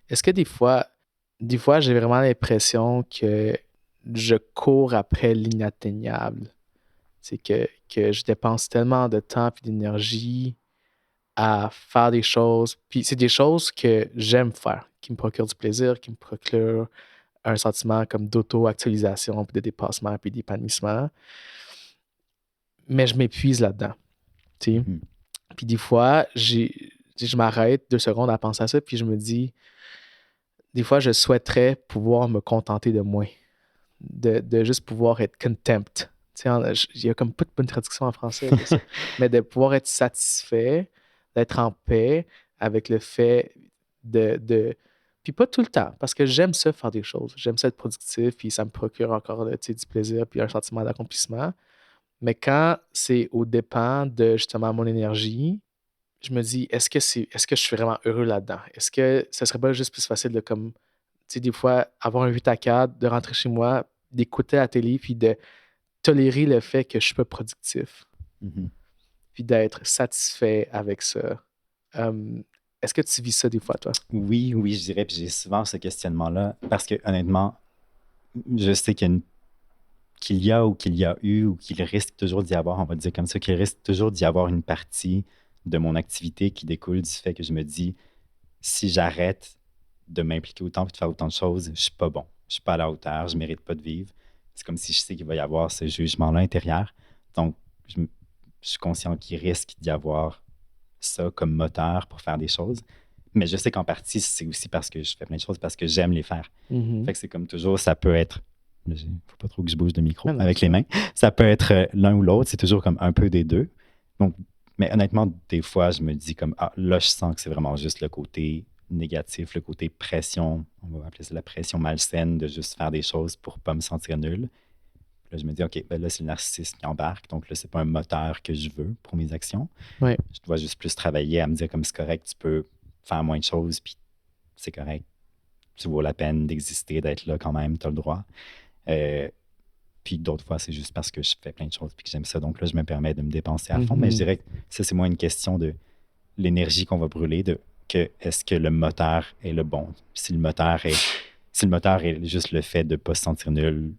est-ce que des fois, j'ai vraiment l'impression que je cours après l'inatteignable? C'est que je dépense tellement de temps et d'énergie à faire des choses. Puis c'est des choses que j'aime faire, qui me procurent du plaisir, qui me procurent un sentiment comme d'auto-actualisation, puis de dépassement, puis d'épanouissement. Mais je m'épuise là-dedans, tu sais. Mhm. Puis des fois, je m'arrête 2 secondes à penser à ça, puis je me dis, des fois, je souhaiterais pouvoir me contenter de moins, de juste pouvoir être contempt. Tu sais, il y a comme pas de bonne traduction en français de ça, mais de pouvoir être satisfait, d'être en paix avec le fait de. Puis pas tout le temps, parce que j'aime ça faire des choses. J'aime ça être productif, puis ça me procure encore tu sais, du plaisir, puis un sentiment d'accomplissement. Mais quand c'est au dépend de justement mon énergie, je me dis, est-ce que je suis vraiment heureux là-dedans? Est-ce que ce serait pas juste plus facile de comme, tu sais, des fois, avoir un 8 à 4, de rentrer chez moi, d'écouter la télé, puis de tolérer le fait que je suis pas productif, Mhm. puis d'être satisfait avec ça. Hum, Est-ce que tu vis ça des fois, toi? Oui, oui, je dirais, puis j'ai souvent ce questionnement-là, parce que honnêtement, je sais qu'il y a ou qu'il y a eu ou qu'il risque toujours d'y avoir, on va dire comme ça, qu'il risque toujours d'y avoir une partie de mon activité qui découle du fait que je me dis, si j'arrête de m'impliquer autant et de faire autant de choses, je suis pas bon. Je suis pas à la hauteur, je mérite pas de vivre. C'est comme si je sais qu'il va y avoir ce jugement-là intérieur. Donc, je suis conscient qu'il risque d'y avoir ça comme moteur pour faire des choses. Mais je sais qu'en partie, c'est aussi parce que je fais plein de choses, parce que j'aime les faire. Mhm. Fait que c'est comme toujours, ça peut être. Il ne faut pas trop que je bouge de Ah micro non, avec c'est les vrai. mains. Ça peut être l'un ou l'autre, c'est toujours comme un peu des deux. Donc, mais honnêtement, des fois, je me dis comme, ah, là, je sens que c'est vraiment juste le côté négatif, le côté pression, on va appeler ça la pression malsaine de juste faire des choses pour pas me sentir nul. Là, je me dis, OK, ben là, c'est le narcissisme qui embarque. Donc là, c'est pas un moteur que je veux pour mes actions. Ouais. Je dois juste plus travailler à me dire comme c'est correct, tu peux faire moins de choses, puis c'est correct. Tu vaux la peine d'exister, d'être là quand même, tu as le droit. Euh, Puis d'autres fois, c'est juste parce que je fais plein de choses puis que j'aime ça. Donc là, je me permets de me dépenser à fond. Mais je Mhm. dirais que ça, c'est moins une question de l'énergie qu'on va brûler, de que est-ce que le moteur est le bon. Si le moteur est juste le fait de ne pas se sentir nul,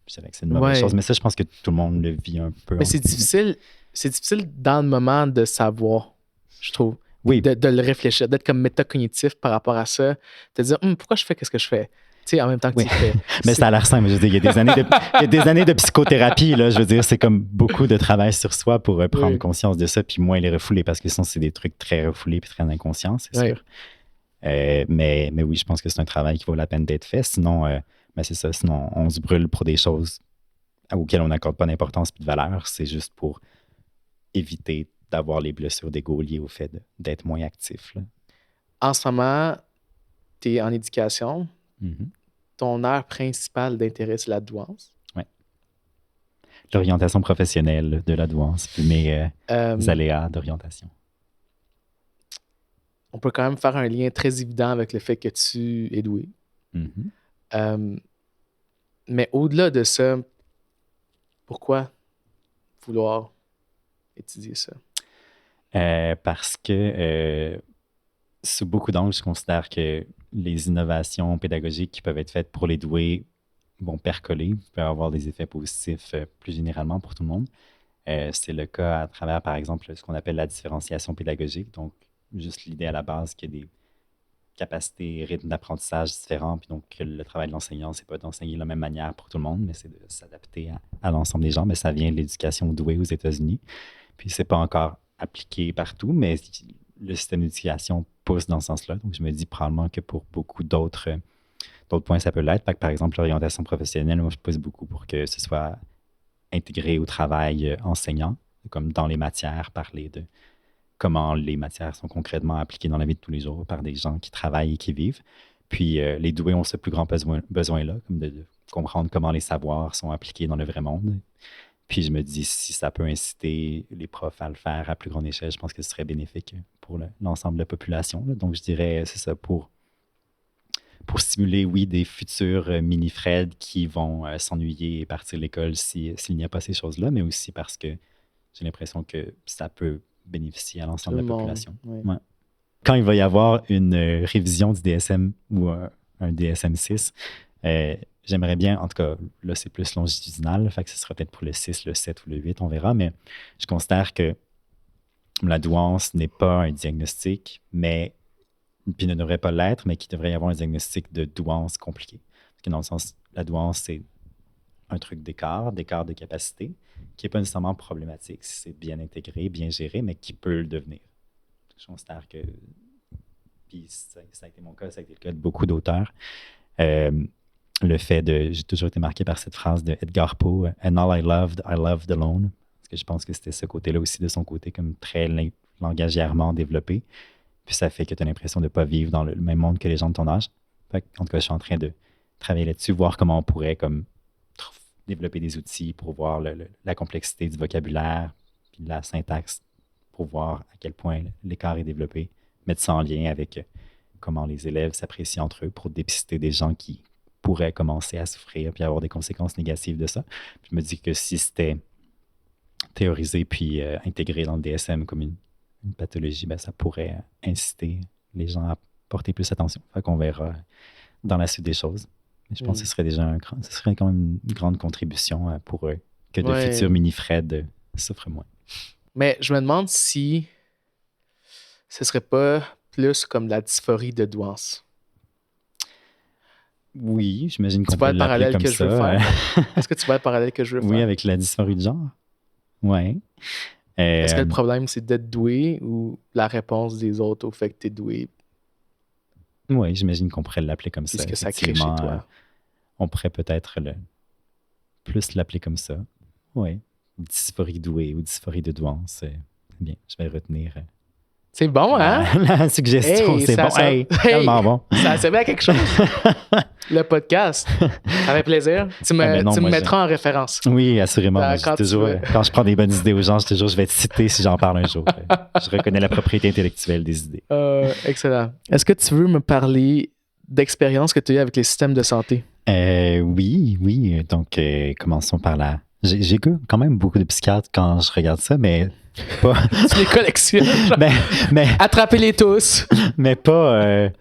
je dirais que c'est une mauvaise chose. Ouais. Mais ça, je pense que tout le monde le vit un peu Mais en nous. c'est difficile dans le moment de savoir, je trouve. Puis Oui, de le réfléchir, d'être comme métacognitif par rapport à ça. De dire, pourquoi je fais qu'est-ce que je fais? Tu sais, en même temps que oui. tu fais. Mais ça C'est. a l'air simple. Je veux dire, il y a des années de psychothérapie. Là, je veux dire, c'est comme beaucoup de travail sur soi pour prendre Oui, conscience de ça, puis moins les refouler, parce que sinon, c'est des trucs très refoulés puis très inconscients, c'est oui. sûr. Mais oui, je pense que c'est un travail qui vaut la peine d'être fait. Sinon, ben c'est ça. Sinon, on se brûle pour des choses auxquelles on n'accorde pas d'importance et de valeur. C'est juste pour éviter d'avoir les blessures d'ego liées au fait d'être moins actif. Là. En ce moment, tu es en éducation. Mhm. Ton aire principale d'intérêt, c'est la douance. Ouais. L'orientation professionnelle de la douance, puis mes Euh, aléas d'orientation. on peut quand même faire un lien très évident avec le fait que tu es doué. Mhm. Euh, mais au-delà de ça, pourquoi vouloir étudier ça? Parce que sous beaucoup d'angles, je considère que les innovations pédagogiques qui peuvent être faites pour les doués vont percoler, peuvent avoir des effets positifs plus généralement pour tout le monde. C'est le cas à travers, par exemple, ce qu'on appelle la différenciation pédagogique. Donc, juste l'idée à la base qu'il y a des capacités et rythmes d'apprentissage différents. Puis donc, que le travail de l'enseignant, c'est pas d'enseigner de la même manière pour tout le monde, mais c'est de s'adapter à l'ensemble des gens. Mais ça vient de l'éducation douée aux États-Unis. Puis c'est pas encore appliqué partout, mais le système d'éducation pousse dans ce sens-là. Donc, je me dis probablement que pour beaucoup d'autres points, ça peut l'être. Par exemple, l'orientation professionnelle, moi, je pousse beaucoup pour que ce soit intégré au travail enseignant, comme dans les matières, parler de comment les matières sont concrètement appliquées dans la vie de tous les jours par des gens qui travaillent et qui vivent. Puis les doués ont ce plus grand besoin-là, comme de comprendre comment les savoirs sont appliqués dans le vrai monde. Puis je me dis, si ça peut inciter les profs à le faire à plus grande échelle, je pense que ce serait bénéfique pour l'ensemble de la population. Là. Donc je dirais, c'est ça, pour stimuler, oui, des futurs mini-Fred qui vont s'ennuyer et partir de l'école s'il n'y a pas ces choses-là, mais aussi parce que j'ai l'impression que ça peut bénéficier à Tout l'ensemble le de la monde. population. Oui. Ouais. quand il va y avoir une révision du DSM ou un DSM-6, j'aimerais bien, en tout cas, là, c'est plus longitudinal, fait que ce sera peut-être pour le 6, le 7 ou le 8, on verra, mais je considère que la douance n'est pas un diagnostic, mais puis ne devrait pas l'être, mais qu'il devrait y avoir un diagnostic de douance compliqué. Parce que dans le sens, la douance, c'est un truc d'écart de capacité, qui n'est pas nécessairement problématique si c'est bien intégré, bien géré, mais qui peut le devenir. Je considère que, puis ça a été mon cas, ça a été le cas de beaucoup d'auteurs, le fait de, j'ai toujours été marqué par cette phrase de Edgar Poe, And all I loved alone. Parce que je pense que c'était ce côté-là aussi de son côté, comme très langagièrement développé. Puis ça fait que tu as l'impression de ne pas vivre dans le même monde que les gens de ton âge. Fait que, en tout cas, je suis en train de travailler là-dessus, voir comment on pourrait comme, développer des outils pour voir la complexité du vocabulaire puis de la syntaxe, pour voir à quel point l'écart est développé, mettre ça en lien avec comment les élèves s'apprécient entre eux pour dépister des gens qui pourraient commencer à souffrir puis avoir des conséquences négatives de ça. Puis je me dis que si c'était théorisé puis intégré dans le DSM comme une pathologie, ben, ça pourrait inciter les gens à porter plus attention. Fait qu'on verra dans la suite des choses. Mais je pense que ce serait déjà ce serait quand même une grande contribution pour eux que de futurs mini-Fred souffrent moins. Mais je me demande si ce serait pas plus comme la dysphorie de douance. Oui, j'imagine qu'on peut l'appeler comme ça. Est-ce que tu vois le parallèle que je veux faire? Oui, avec la dysphorie de genre. Oui. Est-ce que le problème, c'est d'être doué ou la réponse des autres au fait que tu es doué? Oui, j'imagine qu'on pourrait l'appeler comme ça. Qu'est-ce que ça crée chez toi? On pourrait peut-être plus l'appeler comme ça. Oui. Dysphorie douée ou dysphorie de douance. C'est bien, je vais retenir. C'est bon, hein? La suggestion, c'est bon. Tellement bon. Ça a servi à quelque chose. Le podcast. Avec plaisir. Tu me mettras en référence. Oui, assurément. Quand je prends des bonnes idées aux gens, je vais te citer si j'en parle un jour. Je reconnais la propriété intellectuelle des idées. Excellent. Est-ce que tu veux me parler d'expériences que tu as eues avec les systèmes de santé? Oui. Donc, commençons par là. J'ai quand même beaucoup de psychiatres quand je regarde ça, mais pas... Tu les collectionnes. mais attrapez-les tous. Mais pas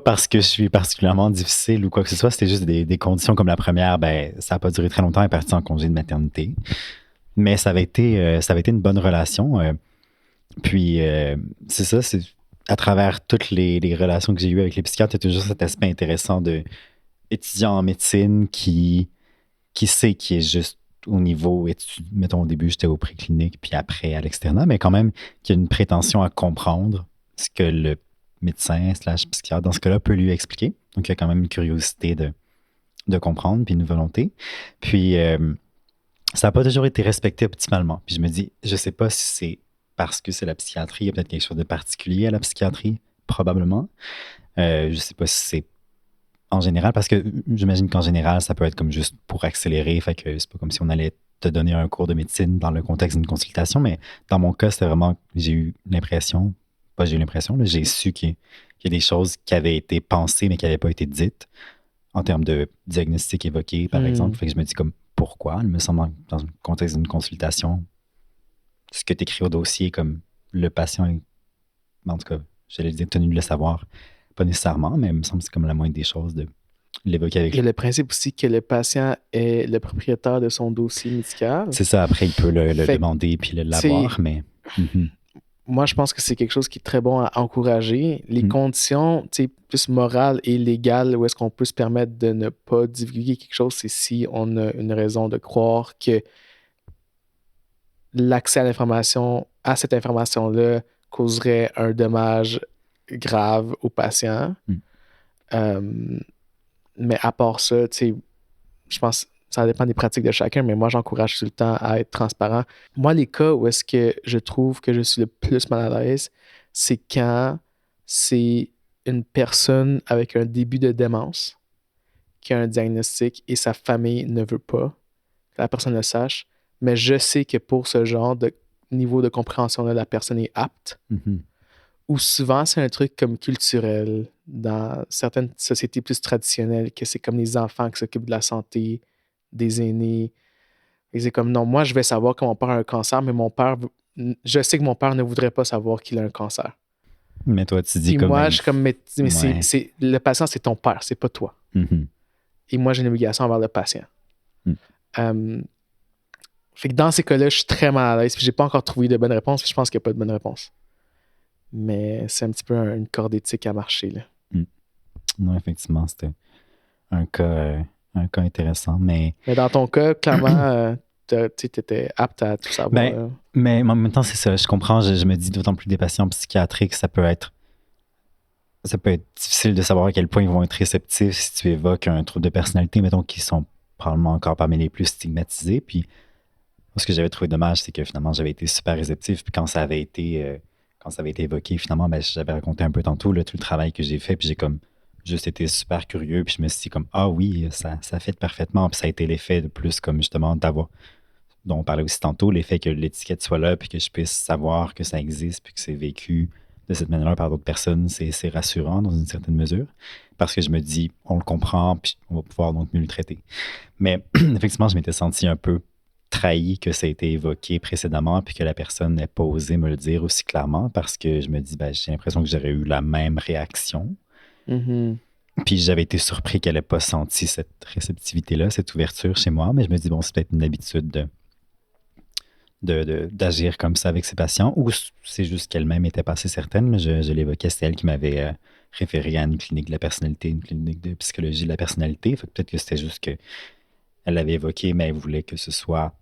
parce que je suis particulièrement difficile ou quoi que ce soit. C'était juste des conditions comme la première. Ben, ça n'a pas duré très longtemps. Elle est partie en congé de maternité. Mais ça avait été une bonne relation. Puis, c'est ça. C'est à travers toutes les relations que j'ai eues avec les psychiatres, il y a toujours cet aspect intéressant de étudiant en médecine qui sait qui est juste au niveau études. Mettons, au début, j'étais au préclinique, puis après à l'externat, mais quand même, qui a une prétention à comprendre ce que le médecin/psychiatre, dans ce cas-là, peut lui expliquer. Donc, il y a quand même une curiosité de comprendre, puis une volonté. Puis, ça n'a pas toujours été respecté optimalement. Puis, je me dis, je ne sais pas si c'est parce que c'est la psychiatrie, il y a peut-être quelque chose de particulier à la psychiatrie, probablement. Je ne sais pas si c'est en général, parce que j'imagine qu'en général, ça peut être comme juste pour accélérer, fait que c'est pas comme si on allait te donner un cours de médecine dans le contexte d'une consultation, mais dans mon cas, c'était vraiment, j'ai su qu'il y a des choses qui avaient été pensées, mais qui n'avaient pas été dites, en termes de diagnostic évoqué, par exemple. Fait que je me dis comme, pourquoi? Il me semble, dans le contexte d'une consultation, ce que tu écris au dossier, comme le patient, en tout cas, j'allais dire tenu de le savoir, pas nécessairement, mais il me semble que c'est comme la moindre des choses de l'évoquer avec lui. Il y a le principe aussi que le patient est le propriétaire de son dossier médical. C'est ça, après, il peut le demander puis l'avoir, mais... Moi, je pense que c'est quelque chose qui est très bon à encourager. Les conditions plus morales et légales où est-ce qu'on peut se permettre de ne pas divulguer quelque chose, c'est si on a une raison de croire que l'accès à cette information-là causerait un dommage grave au patient. Mais à part ça, je pense que ça dépend des pratiques de chacun, mais moi, j'encourage tout le temps à être transparent. Moi, les cas où est-ce que je trouve que je suis le plus mal à l'aise, c'est quand c'est une personne avec un début de démence qui a un diagnostic et sa famille ne veut pas que la personne le sache. Mais je sais que pour ce genre de niveau de compréhension-là, la personne est apte. Ou souvent, c'est un truc comme culturel. Dans certaines sociétés plus traditionnelles, que c'est comme les enfants qui s'occupent de la santé des aînés. Et c'est comme, non, moi, je vais savoir que mon père a un cancer, mais je sais que mon père ne voudrait pas savoir qu'il a un cancer. Mais toi, tu dis Puis comme. moi, je suis comme, mais Ouais. le patient, c'est ton père, c'est pas toi. Mhm. Et moi, j'ai une obligation envers le patient. Mm. Euh, fait que dans ces cas-là, je suis très mal à l'aise. Puis j'ai pas encore trouvé de bonne réponse. Puis je pense qu'il n'y a pas de bonne réponse. Mais c'est un petit peu une corde éthique à marcher, là. Non, effectivement, c'était un cas, un cas intéressant. Mais, Mais dans ton cas, clairement, tu étais apte à tout savoir. ben, mais en même temps, c'est ça. Je comprends. Je me dis d'autant plus des patients psychiatriques, ça peut être difficile de savoir à quel point ils vont être réceptifs si tu évoques un trouble de personnalité, mettons, qui sont probablement encore parmi les plus stigmatisés. Puis, ce que j'avais trouvé dommage, c'est que finalement, j'avais été super réceptif. Puis quand ça avait été évoqué, finalement, ben, j'avais raconté un peu tantôt là, tout le travail que j'ai fait. Puis j'ai comme juste été super curieux. Puis je me suis dit comme, ah oui, ça fit parfaitement. Puis ça a été l'effet de plus comme justement d'avoir, dont on parlait aussi tantôt, l'effet que l'étiquette soit là, puis que je puisse savoir que ça existe, puis que c'est vécu de cette manière-là par d'autres personnes, c'est rassurant dans une certaine mesure. Parce que je me dis, on le comprend, puis on va pouvoir donc mieux le traiter. Mais effectivement, je m'étais senti un peu trahi que ça a été évoqué précédemment, puis que la personne n'ait pas osé me le dire aussi clairement, parce que je me dis, ben, j'ai l'impression que j'aurais eu la même réaction. Mhm. Puis j'avais été surpris qu'elle n'ait pas senti cette réceptivité-là, cette ouverture chez moi, mais je me dis, bon, c'est peut-être une habitude d'agir comme ça avec ses patients, ou c'est juste qu'elle-même n'était pas assez certaine. Là, je l'évoquais, c'est elle qui m'avait référé à une clinique de la personnalité, une clinique de psychologie de la personnalité. Fait que peut-être que c'était juste qu'elle l'avait évoqué, mais elle voulait que ce soit,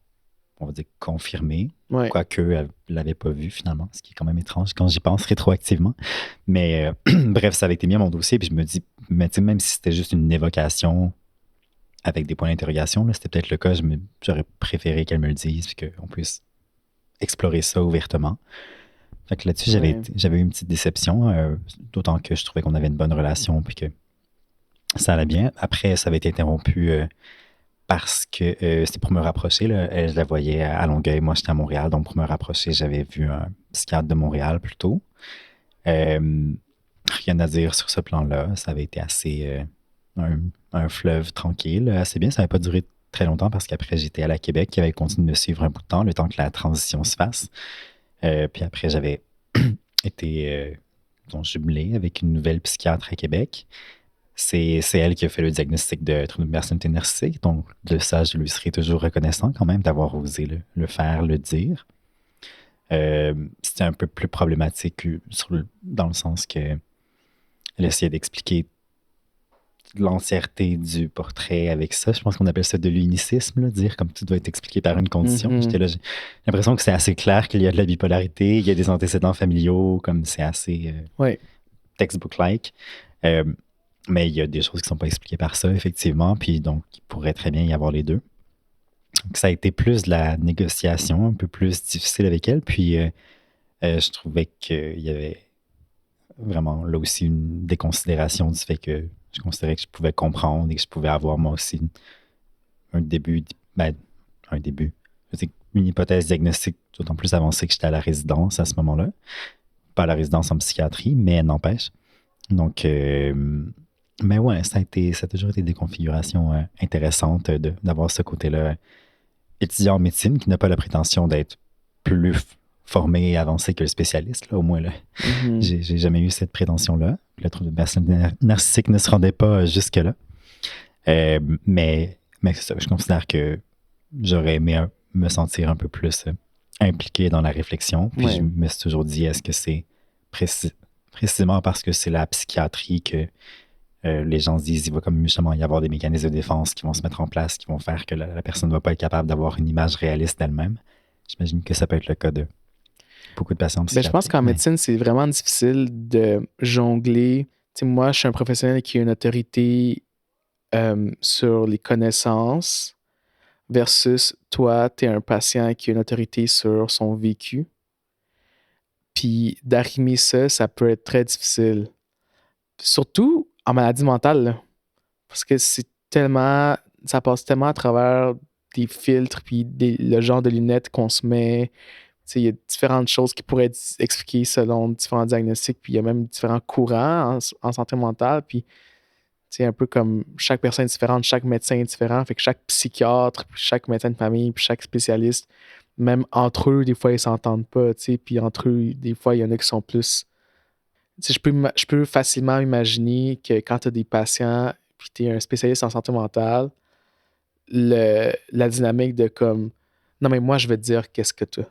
on va dire, confirmé. Ouais. Quoique, elle ne l'avait pas vu finalement, ce qui est quand même étrange quand j'y pense rétroactivement. Mais bref, ça avait été mis à mon dossier, puis je me dis, mais tu sais, même si c'était juste une évocation avec des points d'interrogation, là, c'était peut-être le cas, j'aurais préféré qu'elle me le dise, puis qu'on puisse explorer ça ouvertement. Fait que là-dessus, Ouais. j'avais eu une petite déception, d'autant que je trouvais qu'on avait une bonne relation puis que ça allait bien. Après, ça avait été interrompu parce que c'était pour me rapprocher. Là. Elle, je la voyais à Longueuil, moi j'étais à Montréal, donc pour me rapprocher, j'avais vu un psychiatre de Montréal plutôt. Rien à dire sur ce plan-là. Ça avait été assez un fleuve tranquille, assez bien. Ça n'avait pas duré très longtemps parce qu'après, j'étais à la Québec qui avait continué de me suivre un bout de temps, le temps que la transition se fasse. Puis après, j'avais été jumelé avec une nouvelle psychiatre à Québec. C'est elle qui a fait le diagnostic de trouble de personnalité narcissique. Donc, de ça, je lui serai toujours reconnaissant quand même d'avoir osé le faire, le dire. C'était un peu plus problématique dans le sens que elle essayait d'expliquer l'entièreté du portrait avec ça. Je pense qu'on appelle ça de l'unicisme, là, dire comme tout doit être expliqué par une condition. Mhm. J'étais là, j'ai l'impression que c'est assez clair qu'il y a de la bipolarité, il y a des antécédents familiaux, comme c'est assez Ouais. textbook-like. Euh, mais il y a des choses qui ne sont pas expliquées par ça, effectivement, puis donc il pourrait très bien y avoir les deux. Donc, ça a été plus de la négociation, un peu plus difficile avec elle, puis je trouvais qu'il y avait vraiment là aussi une déconsidération du fait que je considérais que je pouvais comprendre et que je pouvais avoir moi aussi un début, ben, un début, je veux dire, une hypothèse diagnostique d'autant plus avancée que j'étais à la résidence à ce moment-là. Pas à la résidence en psychiatrie, mais n'empêche. Donc, mais ouais, ça a toujours été des configurations intéressantes d'avoir ce côté-là étudiant en médecine qui n'a pas la prétention d'être plus formé et avancé que le spécialiste, là, au moins là. Mhm. J'ai jamais eu cette prétention-là. Le trouble de personnalité narcissique ne se rendait pas jusque-là. Mais c'est ça, je considère que j'aurais aimé me sentir un peu plus impliqué dans la réflexion. Puis Ouais. je me suis toujours dit, est-ce que c'est précisément parce que c'est la psychiatrie que les gens se disent, il va comme justement y avoir des mécanismes de défense qui vont se mettre en place, qui vont faire que la personne ne va pas être capable d'avoir une image réaliste d'elle-même. J'imagine que ça peut être le cas de beaucoup de patients Ben, je pense psychiatriques. qu'en Mais médecine, c'est vraiment difficile de jongler. Tu sais, moi, je suis un professionnel qui a une autorité sur les connaissances versus toi, tu es un patient qui a une autorité sur son vécu. Puis d'arrimer ça, ça peut être très difficile. Surtout en maladie mentale, là. Parce que ça passe tellement à travers des filtres, puis le genre de lunettes qu'on se met. Tu sais, il y a différentes choses qui pourraient être expliquées selon différents diagnostics, puis il y a même différents courants en santé mentale. Puis c'est un peu comme chaque personne est différente, chaque médecin est différent. Fait que chaque psychiatre, puis chaque médecin de famille, puis chaque spécialiste, même entre eux, des fois, ils s'entendent pas. Tu sais, puis entre eux, des fois, il y en a qui sont plus je peux facilement imaginer que quand tu as des patients puis tu es un spécialiste en santé mentale, la dynamique de comme non, mais moi, je vais te dire qu'est-ce que tu as.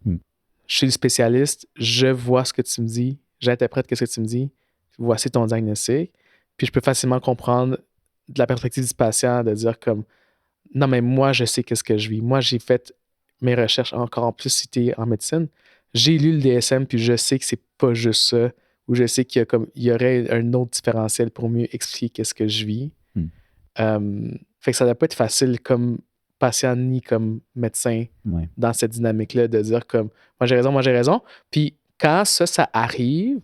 Hmm. Je suis le spécialiste, je vois ce que tu me dis, j'interprète ce que tu me dis, voici ton diagnostic. Puis je peux facilement comprendre de la perspective du patient de dire comme non, mais moi, je sais qu'est-ce que je vis. Moi, j'ai fait mes recherches encore en plus citées en médecine. J'ai lu le DSM, puis je sais que c'est pas juste ça, ou je sais il y aurait un autre différentiel pour mieux expliquer qu'est-ce que je vis. Fait que ça doit pas être facile comme patient ni comme médecin dans cette dynamique-là de dire comme moi j'ai raison. Puis quand ça arrive,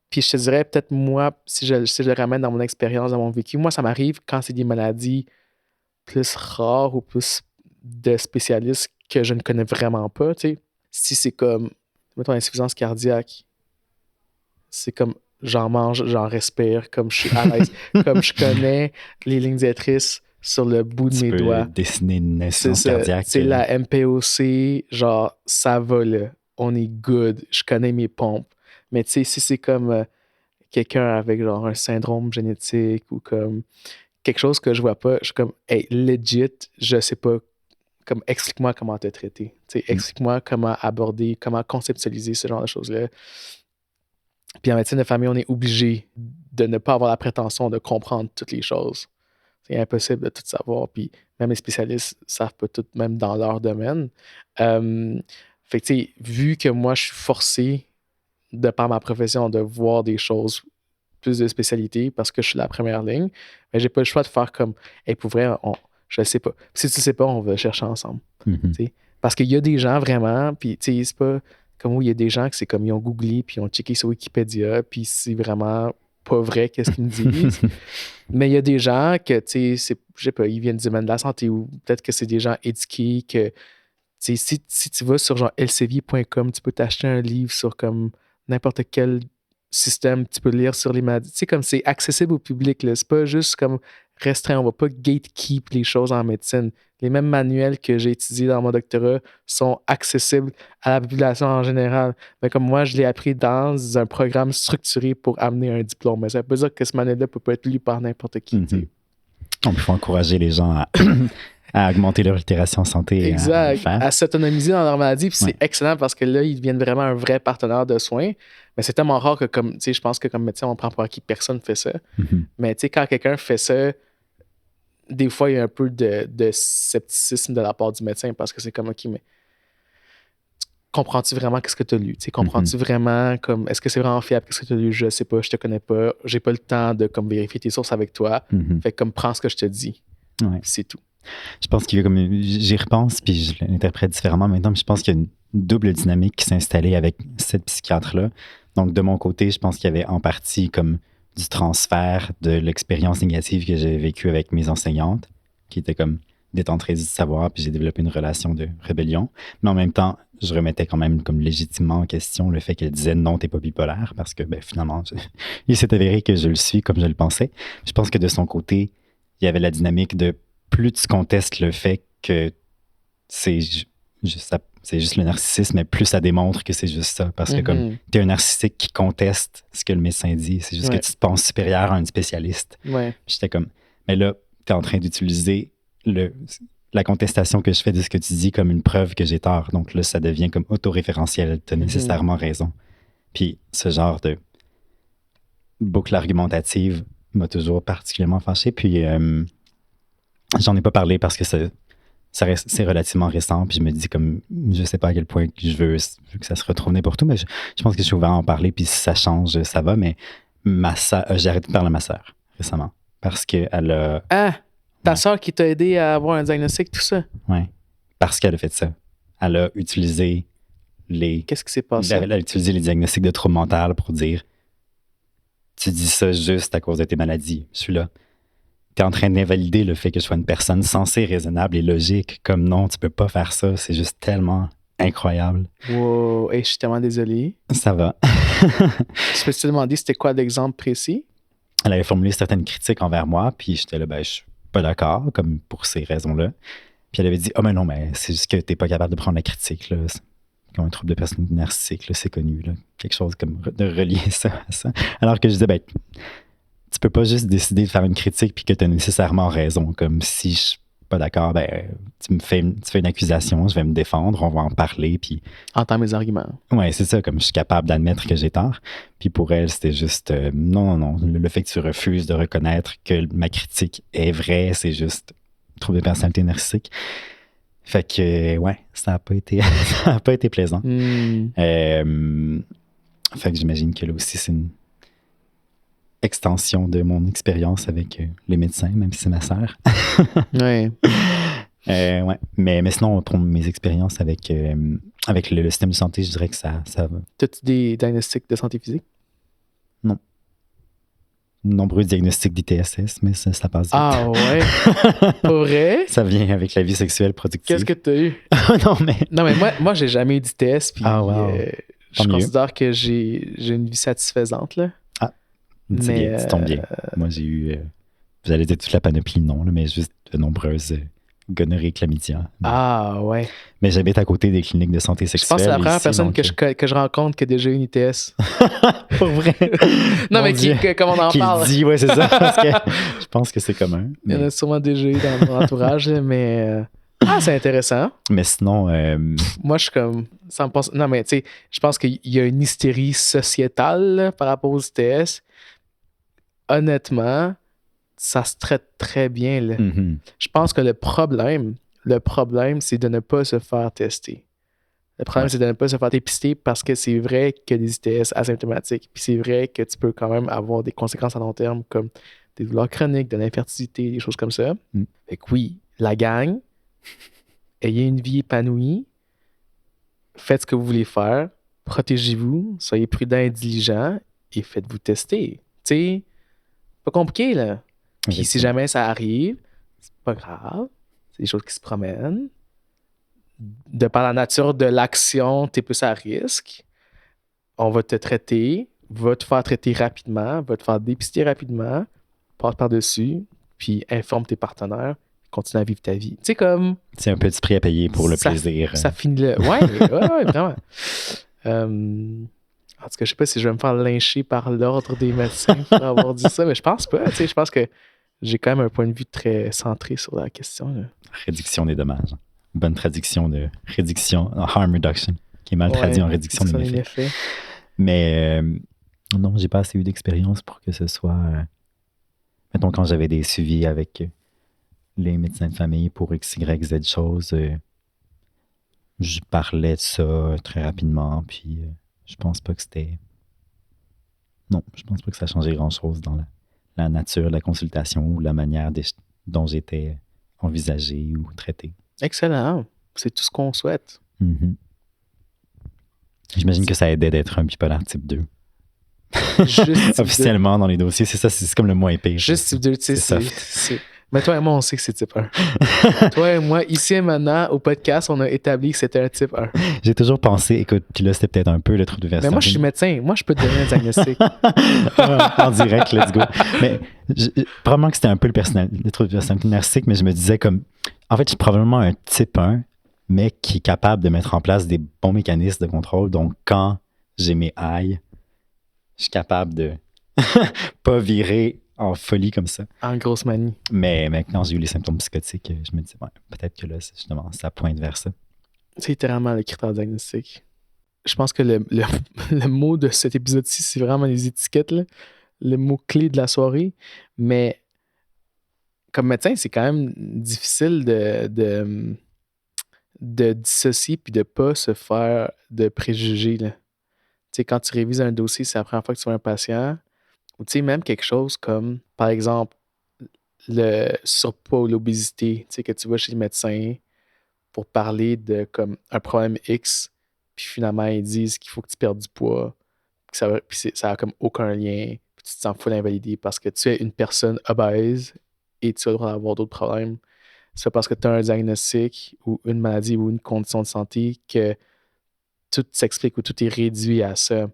puis je te dirais peut-être moi, si je le ramène dans mon expérience, dans mon vécu, moi ça m'arrive quand c'est des maladies plus rares ou plus de spécialistes que je ne connais vraiment pas, tu sais. Si c'est comme, mettons, insuffisance cardiaque, c'est comme j'en mange, j'en respire, comme je suis à l'aise, comme je connais les lignes directrices sur le bout de mes doigts. Tu peux dessiner une insuffisance cardiaque. C'est la MPOC, genre, ça va là. On est good. Je connais mes pompes. Mais tu sais, si c'est comme quelqu'un avec genre un syndrome génétique ou comme quelque chose que je vois pas, je suis comme, hey, legit, je sais pas, comme, explique-moi comment te traiter. Tu sais, explique-moi comment aborder, comment conceptualiser ce genre de choses-là. Puis en médecine de famille, on est obligé de ne pas avoir la prétention de comprendre toutes les choses. C'est impossible de tout savoir. Puis même les spécialistes ne savent pas tout, même dans leur domaine. Fait que, tu sais, vu que moi, je suis forcé, de par ma profession, de voir des choses plus de spécialité parce que je suis la première ligne, mais j'ai pas le choix de faire comme, hey, pour vrai, je ne sais pas. Si tu ne sais pas, on va chercher ensemble. Parce qu'il y a des gens vraiment, puis tu sais, c'est pas comme où il y a des gens que c'est comme ils ont googlé puis ils ont checké sur Wikipédia puis c'est vraiment pas vrai qu'est-ce qu'ils me disent. Mais il y a des gens que, tu sais, je sais pas, ils viennent du domaine de la santé ou peut-être que c'est des gens éduqués que, tu sais, si tu vas sur genre lcv.com, tu peux t'acheter un livre sur comme n'importe quel système, tu peux lire sur les maladies. Tu sais, comme c'est accessible au public, là. C'est pas juste comme restreint. On va pas gatekeep les choses en médecine. Les mêmes manuels que j'ai étudiés dans mon doctorat sont accessibles à la population en général. Mais comme moi, je l'ai appris dans un programme structuré pour amener un diplôme. Mais ça veut pas dire que ce manuel-là peut pas être lu par n'importe qui. Donc, il faut encourager les gens à augmenter leur littératie en santé. Exact. À s'autonomiser dans leur maladie. Puis c'est excellent parce que là, ils deviennent vraiment un vrai partenaire de soins. Mais c'est tellement rare que, comme, tu sais, je pense que comme médecin, on prend pour acquis personne fait ça. Mais tu sais, quand quelqu'un fait ça, des fois, il y a un peu de scepticisme de la part du médecin parce que c'est comme, OK, mais comprends-tu vraiment qu'est-ce que tu as lu? T'sais, comprends-tu vraiment, comme, est-ce que c'est vraiment fiable qu'est-ce que tu as lu? Je sais pas, je te connais pas, j'ai pas le temps de comme, vérifier tes sources avec toi. Fait comme, prends ce que je te dis. C'est tout. Je pense qu'il y a comme, j'y repense, puis je l'interprète différemment maintenant, mais je pense qu'il y a une double dynamique qui s'est installée avec cette psychiatre-là. Donc, de mon côté, je pense qu'il y avait en partie comme du transfert de l'expérience négative que j'ai vécue avec mes enseignantes, qui était comme détentrice du savoir, puis j'ai développé une relation de rébellion. Mais en même temps, je remettais quand même comme légitimement en question le fait qu'elle disait non, t'es pas bipolaire, parce que finalement, il s'est avéré que je le suis comme je le pensais. Je pense que de son côté, il y avait la dynamique de plus tu contestes le fait que c'est juste le narcissisme, mais plus ça démontre que c'est juste ça. Parce que comme tu es un narcissique qui conteste ce que le médecin dit, c'est juste que tu te penses supérieur à un spécialiste. J'étais comme, mais là, tu es en train d'utiliser la contestation que je fais de ce que tu dis comme une preuve que j'ai tort. Donc là, ça devient comme autoréférentiel. Tu as nécessairement raison. Puis ce genre de boucle argumentative m'a toujours particulièrement fâché. Puis j'en ai pas parlé parce que c'est relativement récent, puis je me dis comme, je sais pas à quel point je veux que ça se retrouve n'importe où, mais je pense que je suis ouvert à en parler, puis si ça change, ça va, mais j'ai arrêté de parler à ma sœur récemment, parce qu'elle a... Ah! Ta sœur qui t'a aidé à avoir un diagnostic, tout ça? Oui, parce qu'elle a fait ça. Elle a utilisé Qu'est-ce qui s'est passé? Elle a utilisé les diagnostics de troubles mentaux pour dire, tu dis ça juste à cause de tes maladies. Je suis là. Tu es en train d'invalider le fait que je sois une personne sensée, raisonnable et logique. Comme non, tu peux pas faire ça. C'est juste tellement incroyable. Wow, hey, je suis tellement désolé. Ça va. Tu peux te demander c'était quoi l'exemple précis? Elle avait formulé certaines critiques envers moi, puis j'étais là, je suis pas d'accord, comme pour ces raisons-là. Puis elle avait dit, mais non, mais c'est juste que t'es pas capable de prendre la critique, là. qui ont un trouble de personnalité narcissique, là, c'est connu, là, quelque chose comme de relier ça à ça. Alors que je disais, ben, tu peux pas juste décider de faire une critique puis que tu as nécessairement raison. Comme si je suis pas d'accord, ben, tu fais une accusation, je vais me défendre, on va en parler, puis Entends mes arguments. ouais, c'est ça, comme je suis capable d'admettre que j'ai tort. Puis pour elle, c'était juste non. Le fait que tu refuses de reconnaître que ma critique est vraie, c'est juste trouble de personnalité narcissique. Fait que, ouais, ça n'a pas été, ça a pas été plaisant. Fait que j'imagine que là aussi, c'est une extension de mon expérience avec les médecins, même si c'est ma sœur. Ouais. Ouais. Mais sinon, pour mes expériences avec le système de santé, je dirais que ça va. T'as-tu des diagnostics de santé physique? Nombreux diagnostics d'ITSS, mais ça passe vite. Ah ouais? Pour vrai? Ça vient avec la vie sexuelle productive. Qu'est-ce que t'as eu? Non, mais moi j'ai jamais eu d'ITS, puis wow. je considère que j'ai une vie satisfaisante, là. Ah, tu tombes bien. Moi, j'ai eu, vous allez dire toute la panoplie, non, là, mais juste de nombreuses gonorrhée, chlamydia. Ah ouais. Mais j'habite à côté des cliniques de santé sexuelle. Je pense que c'est la première ici, personne donc, que je rencontre qui a déjà eu une ITS. Pour vrai? Non, mais comme on en parle. Qui dit, ouais, c'est ça. Parce que je pense que c'est commun. Il y en a sûrement déjà eu dans mon entourage, mais... c'est intéressant. Mais sinon... Moi, je suis comme... Ça me pense... Non, mais tu sais, je pense qu'il y a une hystérie sociétale là, par rapport aux ITS. Honnêtement, ça se traite très bien. Là. mm-hmm. Je pense que le problème, c'est de ne pas se faire tester. Le problème, c'est de ne pas se faire dépister parce que c'est vrai qu'il y a des ITS asymptomatiques. Puis c'est vrai que tu peux quand même avoir des conséquences à long terme comme des douleurs chroniques, de l'infertilité, des choses comme ça. Fait que oui, la gang, ayez une vie épanouie, faites ce que vous voulez faire, protégez-vous, soyez prudents et diligents et faites-vous tester. Tu sais, pas compliqué, là. Puis si jamais ça arrive, c'est pas grave. C'est des choses qui se promènent. De par la nature de l'action, t'es plus à risque. On va te traiter, va te faire traiter rapidement, va te faire dépister rapidement, passe par-dessus, puis informe tes partenaires, continue à vivre ta vie. Tu sais, comme... C'est un petit prix à payer pour le plaisir. Ça finit là. Ouais, vraiment. En tout cas, je sais pas si je vais me faire lyncher par l'ordre des médecins pour avoir dit ça, mais je pense pas. Tu sais, je pense que j'ai quand même un point de vue très centré sur la question. Là. Réduction des dommages. Bonne traduction de réduction, harm reduction, qui est mal traduit en réduction des méfaits. Mais non, j'ai pas assez eu d'expérience pour que ce soit... mettons, quand j'avais des suivis avec les médecins de famille pour X, Y, Z choses, je parlais de ça très rapidement, puis je pense pas que c'était... Non, je pense pas que ça a changé grand-chose dans la nature de la consultation ou la manière dont j'étais envisagé ou traité. Excellent. C'est tout ce qu'on souhaite. Mm-hmm. J'imagine que ça aidait d'être un bipolaire type 2. Juste officiellement dans les dossiers, c'est ça, c'est comme le moins pire. Juste type 2, tu sais, c'est... Mais toi et moi, on sait que c'est type 1. Toi et moi, ici et maintenant, au podcast, on a établi que c'était un type 1. J'ai toujours pensé, écoute, puis là, c'était peut-être un peu le trouble de personnalité. Mais moi, je suis médecin. Moi, je peux te donner un diagnostic. En direct, let's go. Mais probablement que c'était un peu le trouble de personnalité narcissique, mais je me disais comme... En fait, je suis probablement un type 1, mais qui est capable de mettre en place des bons mécanismes de contrôle. Donc, quand j'ai mes highs, je suis capable de pas virer en folie comme ça. En grosse manie. Mais quand j'ai eu les symptômes psychotiques, je me disais, ouais, peut-être que là, justement, ça pointe vers ça. C'est littéralement le critère diagnostique. Je pense que le mot de cet épisode-ci, c'est vraiment les étiquettes, là. Le mot-clé de la soirée. Mais comme médecin, c'est quand même difficile de dissocier puis de pas se faire de préjugés, là. Tu sais, quand tu révises un dossier, c'est la première fois que tu vois un patient. Ou tu sais, même quelque chose comme, par exemple, le surpoids ou l'obésité, tu sais, que tu vas chez le médecin pour parler de comme un problème X, puis finalement, ils disent qu'il faut que tu perdes du poids, puis ça a comme aucun lien, puis tu te sens full invalidé parce que tu es une personne obèse et tu as le droit d'avoir d'autres problèmes. C'est parce que tu as un diagnostic ou une maladie ou une condition de santé que tout s'explique ou tout est réduit à ça.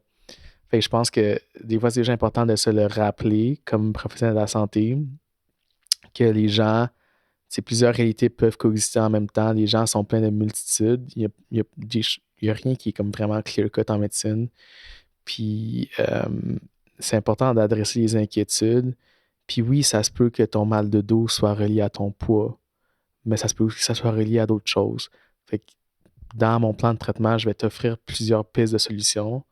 Fait que je pense que des fois, c'est déjà important de se le rappeler comme professionnel de la santé, que les gens, plusieurs réalités peuvent coexister en même temps. Les gens sont pleins de multitudes. Il y a n'y a rien qui est comme vraiment clear-cut en médecine. Puis c'est important d'adresser les inquiétudes. Puis oui, ça se peut que ton mal de dos soit relié à ton poids, mais ça se peut aussi que ça soit relié à d'autres choses. Fait que dans mon plan de traitement, je vais t'offrir plusieurs pistes de solutions.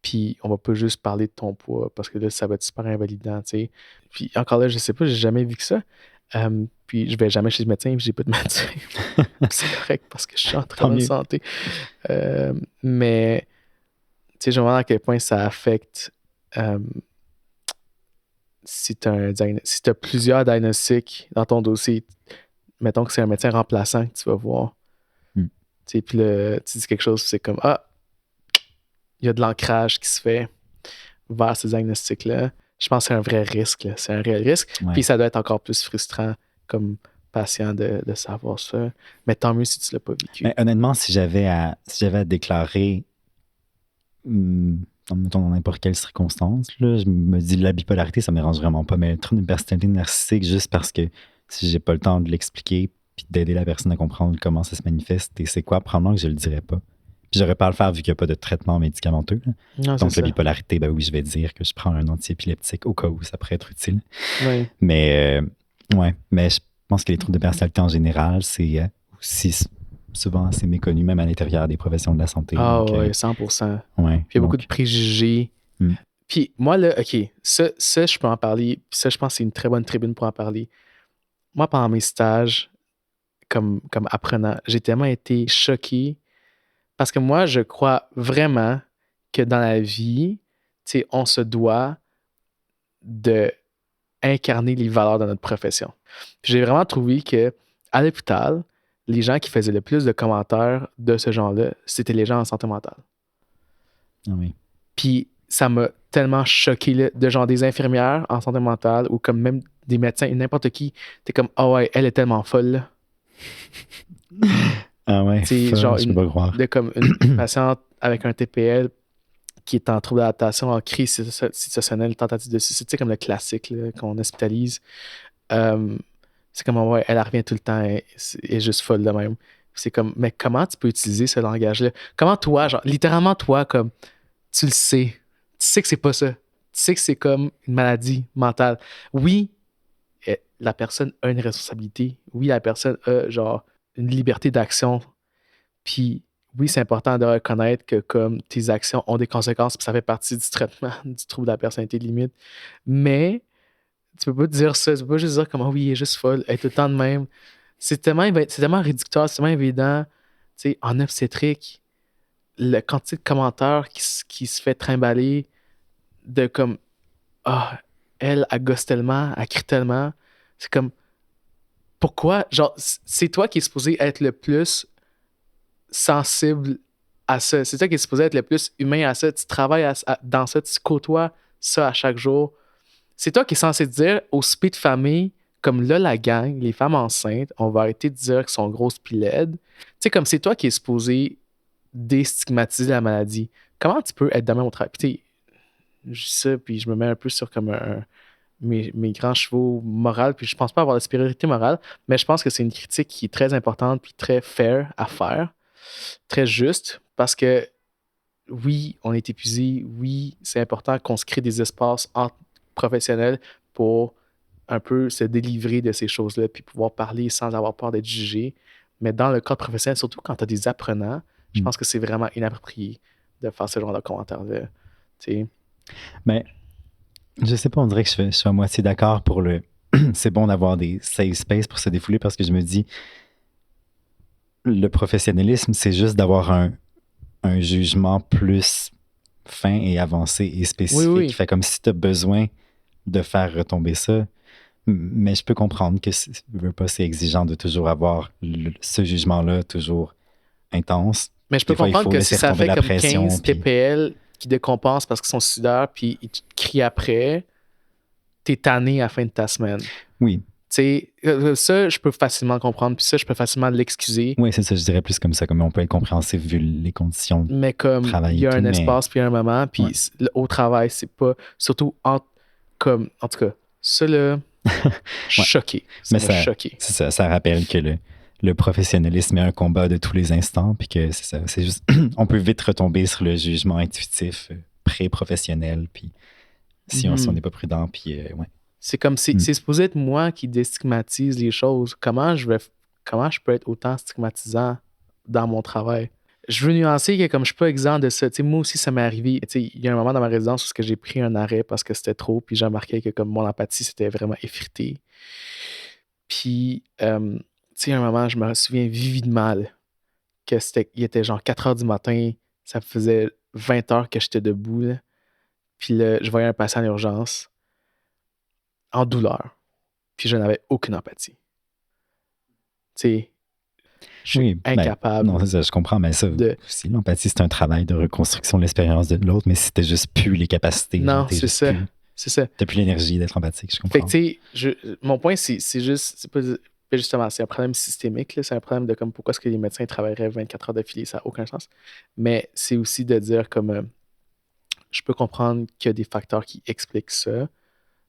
Puis on va pas juste parler de ton poids parce que là, ça va être super invalidant, tu sais. Puis encore là, je sais pas, j'ai jamais vu que ça. Puis je vais jamais chez le médecin, puis j'ai pas de médecin. C'est correct parce que je suis en très Tant bonne mieux. santé. Mais tu sais, je me demande à quel point ça affecte si tu as plusieurs diagnostics dans ton dossier. Mettons que c'est un médecin remplaçant que tu vas voir. Mm. Tu sais, puis là, tu dis quelque chose, c'est comme il y a de l'ancrage qui se fait vers ces diagnostics-là. Je pense que c'est un vrai risque. Là. C'est un réel risque. Ouais. Puis ça doit être encore plus frustrant comme patient de savoir ça. Mais tant mieux si tu ne l'as pas vécu. Mais honnêtement, si j'avais à déclarer, mettons dans n'importe quelle circonstance, là, je me dis la bipolarité, ça ne me dérange vraiment pas. Mais le trouble de personnalité narcissique, juste parce que si j'ai pas le temps de l'expliquer puis d'aider la personne à comprendre comment ça se manifeste et c'est quoi, probablement que je le dirais pas. Puis j'aurais pas à le faire vu qu'il n'y a pas de traitement médicamenteux. Non, Donc c'est la ça. bipolarité, ben oui, je vais dire que je prends un antiépileptique au cas où ça pourrait être utile. Oui. Mais ouais, mais je pense que les troubles de personnalité en général, c'est aussi souvent assez méconnu, même à l'intérieur des professions de la santé. Ah donc, oui, 100%. ouais, Puis il y a beaucoup de préjugés. Mm. Puis moi, là, OK, ça, je peux en parler. Puis ça, je pense que c'est une très bonne tribune pour en parler. Moi, pendant mes stages, comme apprenant, j'ai tellement été choqué parce que moi, je crois vraiment que dans la vie, tu sais, on se doit de incarner les valeurs de notre profession. Puis j'ai vraiment trouvé que à l'hôpital, les gens qui faisaient le plus de commentaires de ce genre-là, c'était les gens en santé mentale. Ah oui. Puis ça m'a tellement choqué, là, de genre des infirmières en santé mentale ou comme même des médecins, n'importe qui. T'es comme, ah ouais, elle est tellement folle, là. Ah ouais, C'est genre je peux pas croire. de comme une patiente avec un TPL qui est en trouble d'adaptation, en crise situationnelle, tentative de suicide, tu sais, comme le classique là, qu'on hospitalise. C'est comme, ouais, elle revient tout le temps, elle est juste folle de même. C'est comme, mais comment tu peux utiliser ce langage-là? Comment toi, genre, littéralement toi, comme, tu le sais. Tu sais que c'est pas ça. Tu sais que c'est comme une maladie mentale. Oui, la personne a une responsabilité. Oui, la personne a, genre, une liberté d'action. Puis, oui, c'est important de reconnaître que, comme, tes actions ont des conséquences, puis ça fait partie du traitement du trouble de la personnalité limite. Mais, tu peux pas dire ça. Tu peux pas juste dire comme, oui, il est juste folle. Elle est tout le temps de même. C'est tellement réducteur, c'est tellement évident. Tu sais, en obstétrique, la quantité de commentaires qui se fait trimballer de comme elle gosse tellement, elle crie tellement. C'est comme pourquoi? Genre, c'est toi qui es supposé être le plus sensible à ça. C'est toi qui es supposé être le plus humain à ça. Tu travailles dans ça, tu côtoies ça à chaque jour. C'est toi qui es censé dire au souper de famille, comme là, la gang, les femmes enceintes, on va arrêter de dire qu'elles sont grosses pis laides. Tu sais, comme c'est toi qui es supposé déstigmatiser la maladie. Comment tu peux être de même au travail? Puis je dis ça, puis je me mets un peu sur comme mes grands chevaux moraux, puis je pense pas avoir la supériorité morale, mais je pense que c'est une critique qui est très importante puis très fair à faire, très juste, parce que oui, on est épuisé, oui, c'est important qu'on se crée des espaces professionnels pour un peu se délivrer de ces choses-là, puis pouvoir parler sans avoir peur d'être jugé. Mais dans le cadre professionnel, surtout quand tu as des apprenants, je pense que c'est vraiment inapproprié de faire ce genre de commentaires-là. Tu sais. Mais je sais pas, on dirait que je suis à moitié d'accord pour le. C'est bon d'avoir des safe space pour se défouler parce que je me dis, le professionnalisme, c'est juste d'avoir un jugement plus fin et avancé et spécifique. Oui, oui. Fait comme si tu as besoin de faire retomber ça. Mais je peux comprendre que c'est exigeant de toujours avoir ce jugement-là toujours intense. Mais je peux Des fois, il comprendre faut que si laisser ça retomber fait la comme pression, 15 puis- TPL qui décompensent parce qu'ils sont suicidaires, puis ils te crient après, t'es tanné à la fin de ta semaine. Oui, Tu sais, ça, je peux facilement comprendre, puis ça, je peux facilement l'excuser. oui, c'est ça, je dirais plus comme ça, comme on peut être compréhensif vu les conditions de Mais comme travail il y et a tout, un mais- espace, puis il y a un moment, puis Ouais. au travail, c'est pas. Surtout comme. En tout cas, ça là, choqué. Ça Mais m'a choqué. c'est ça rappelle que le professionnalisme est un combat de tous les instants, puis que c'est ça, c'est juste, on peut vite retomber sur le jugement intuitif pré-professionnel, puis si on n'est pas prudent, puis ouais. C'est comme c'est supposé être moi qui déstigmatise les choses. Comment je peux être autant stigmatisant dans mon travail? Je veux nuancer que comme je suis pas exempt de ça, moi aussi ça m'est arrivé. Il y a un moment dans ma résidence où j'ai pris un arrêt parce que c'était trop, puis j'ai remarqué que comme mon empathie c'était vraiment effritée. Puis, à un moment, je me souviens vividement il était genre 4 heures du matin, ça faisait 20 heures que j'étais debout, là. Puis là, je voyais un patient en urgence, en douleur, puis je n'avais aucune empathie. Je suis incapable. Non, ça, je comprends, mais ça aussi, l'empathie, c'est un travail de reconstruction de l'expérience de l'autre, mais si t'as juste plus les capacités. Non, c'est ça. C'est ça. T'as plus l'énergie d'être empathique, je comprends. Fait que, mon point, c'est juste, c'est pas justement, c'est un problème systémique, là, c'est un problème de comme pourquoi est-ce que les médecins travailleraient 24 heures d'affilée, ça n'a aucun sens. Mais c'est aussi de dire comme je peux comprendre qu'il y a des facteurs qui expliquent ça,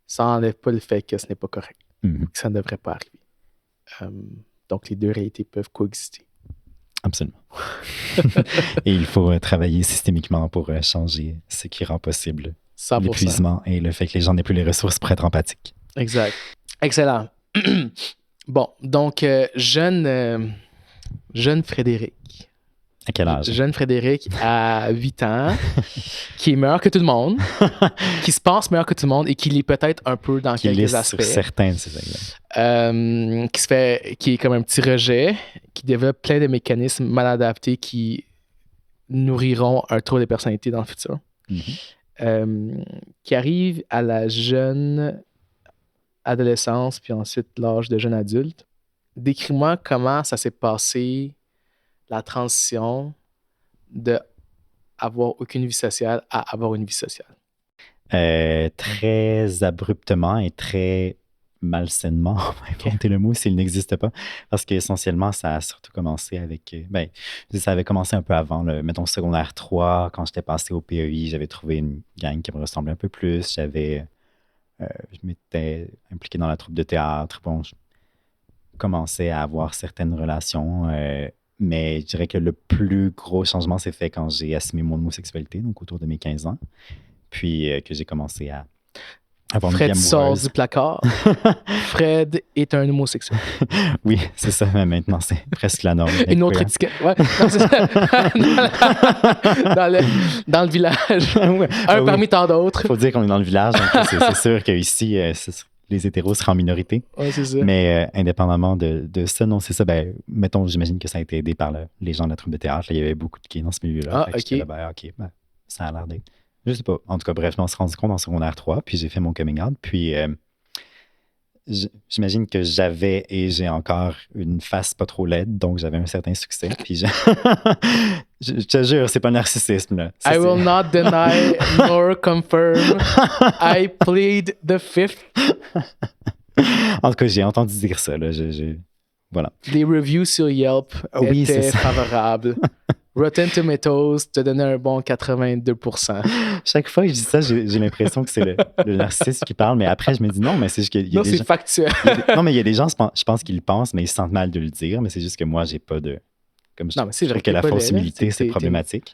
ça n'enlève pas le fait que ce n'est pas correct, que ça ne devrait pas arriver. Donc les deux réalités peuvent coexister. Absolument. Et il faut travailler systémiquement pour changer ce qui rend possible 100%. L'épuisement et le fait que les gens n'aient plus les ressources pour être empathiques. Exact. Excellent. Bon, donc jeune Frédéric. À quel âge? Jeune Frédéric à 8 ans, qui est meilleur que tout le monde, qui se pense meilleur que tout le monde et qui l'est peut-être un peu dans quelques aspects. Sur certains de ces exemples. Qui est comme un petit rejet, qui développe plein de mécanismes mal adaptés qui nourriront un trouble de personnalité dans le futur. Qui arrive à la jeune adolescence, puis ensuite l'âge de jeune adulte. Décris-moi comment ça s'est passé, la transition de avoir aucune vie sociale à avoir une vie sociale. Très abruptement et très malsainement, on va inventer le mot s'il n'existe pas, parce qu'essentiellement, ça a surtout commencé avec... ça avait commencé un peu avant, mettons secondaire 3, quand j'étais passé au PEI, j'avais trouvé une gang qui me ressemblait un peu plus, je m'étais impliqué dans la troupe de théâtre, bon, je commençais à avoir certaines relations, mais je dirais que le plus gros changement s'est fait quand j'ai assumé mon homosexualité, donc autour de mes 15 ans, puis que j'ai commencé à avoir une vie amoureuse. Fred sort du placard. Fred est un homosexuel. Oui, c'est ça, mais maintenant c'est presque la norme. Une autre étiquette. Ouais. Non, c'est ça. dans le village. Un parmi tant d'autres. Il faut dire qu'on est dans le village, donc c'est sûr qu'ici, les hétéros seraient en minorité. Oui, c'est ça. Mais indépendamment de ça, non, c'est ça. Mettons, j'imagine que ça a été aidé par les gens de la troupe de théâtre. Là, il y avait beaucoup de gays dans ce milieu-là. OK. Ça a l'air d'être. Je sais pas. En tout cas, bref, on s'est rendu compte en secondaire 3, puis j'ai fait mon coming out. Puis j'imagine que j'avais et j'ai encore une face pas trop laide, donc j'avais un certain succès. Puis je te jure, c'est pas narcissisme, là. I will not deny nor confirm. I plead the fifth. En tout cas, j'ai entendu dire ça, là. Voilà. Les reviews sur Yelp étaient favorables. Rotten Tomatoes te donnait un bon 82%. Chaque fois que je dis ça, j'ai l'impression que c'est le narcissisme qui parle, mais après, je me dis non, mais c'est juste qu'il y a non, des c'est gens... factuel. Non, mais il y a des gens, je pense qu'ils le pensent, mais ils se sentent mal de le dire, mais c'est juste que moi, j'ai pas de... Comme je trouve que la fausse humilité, c'est problématique.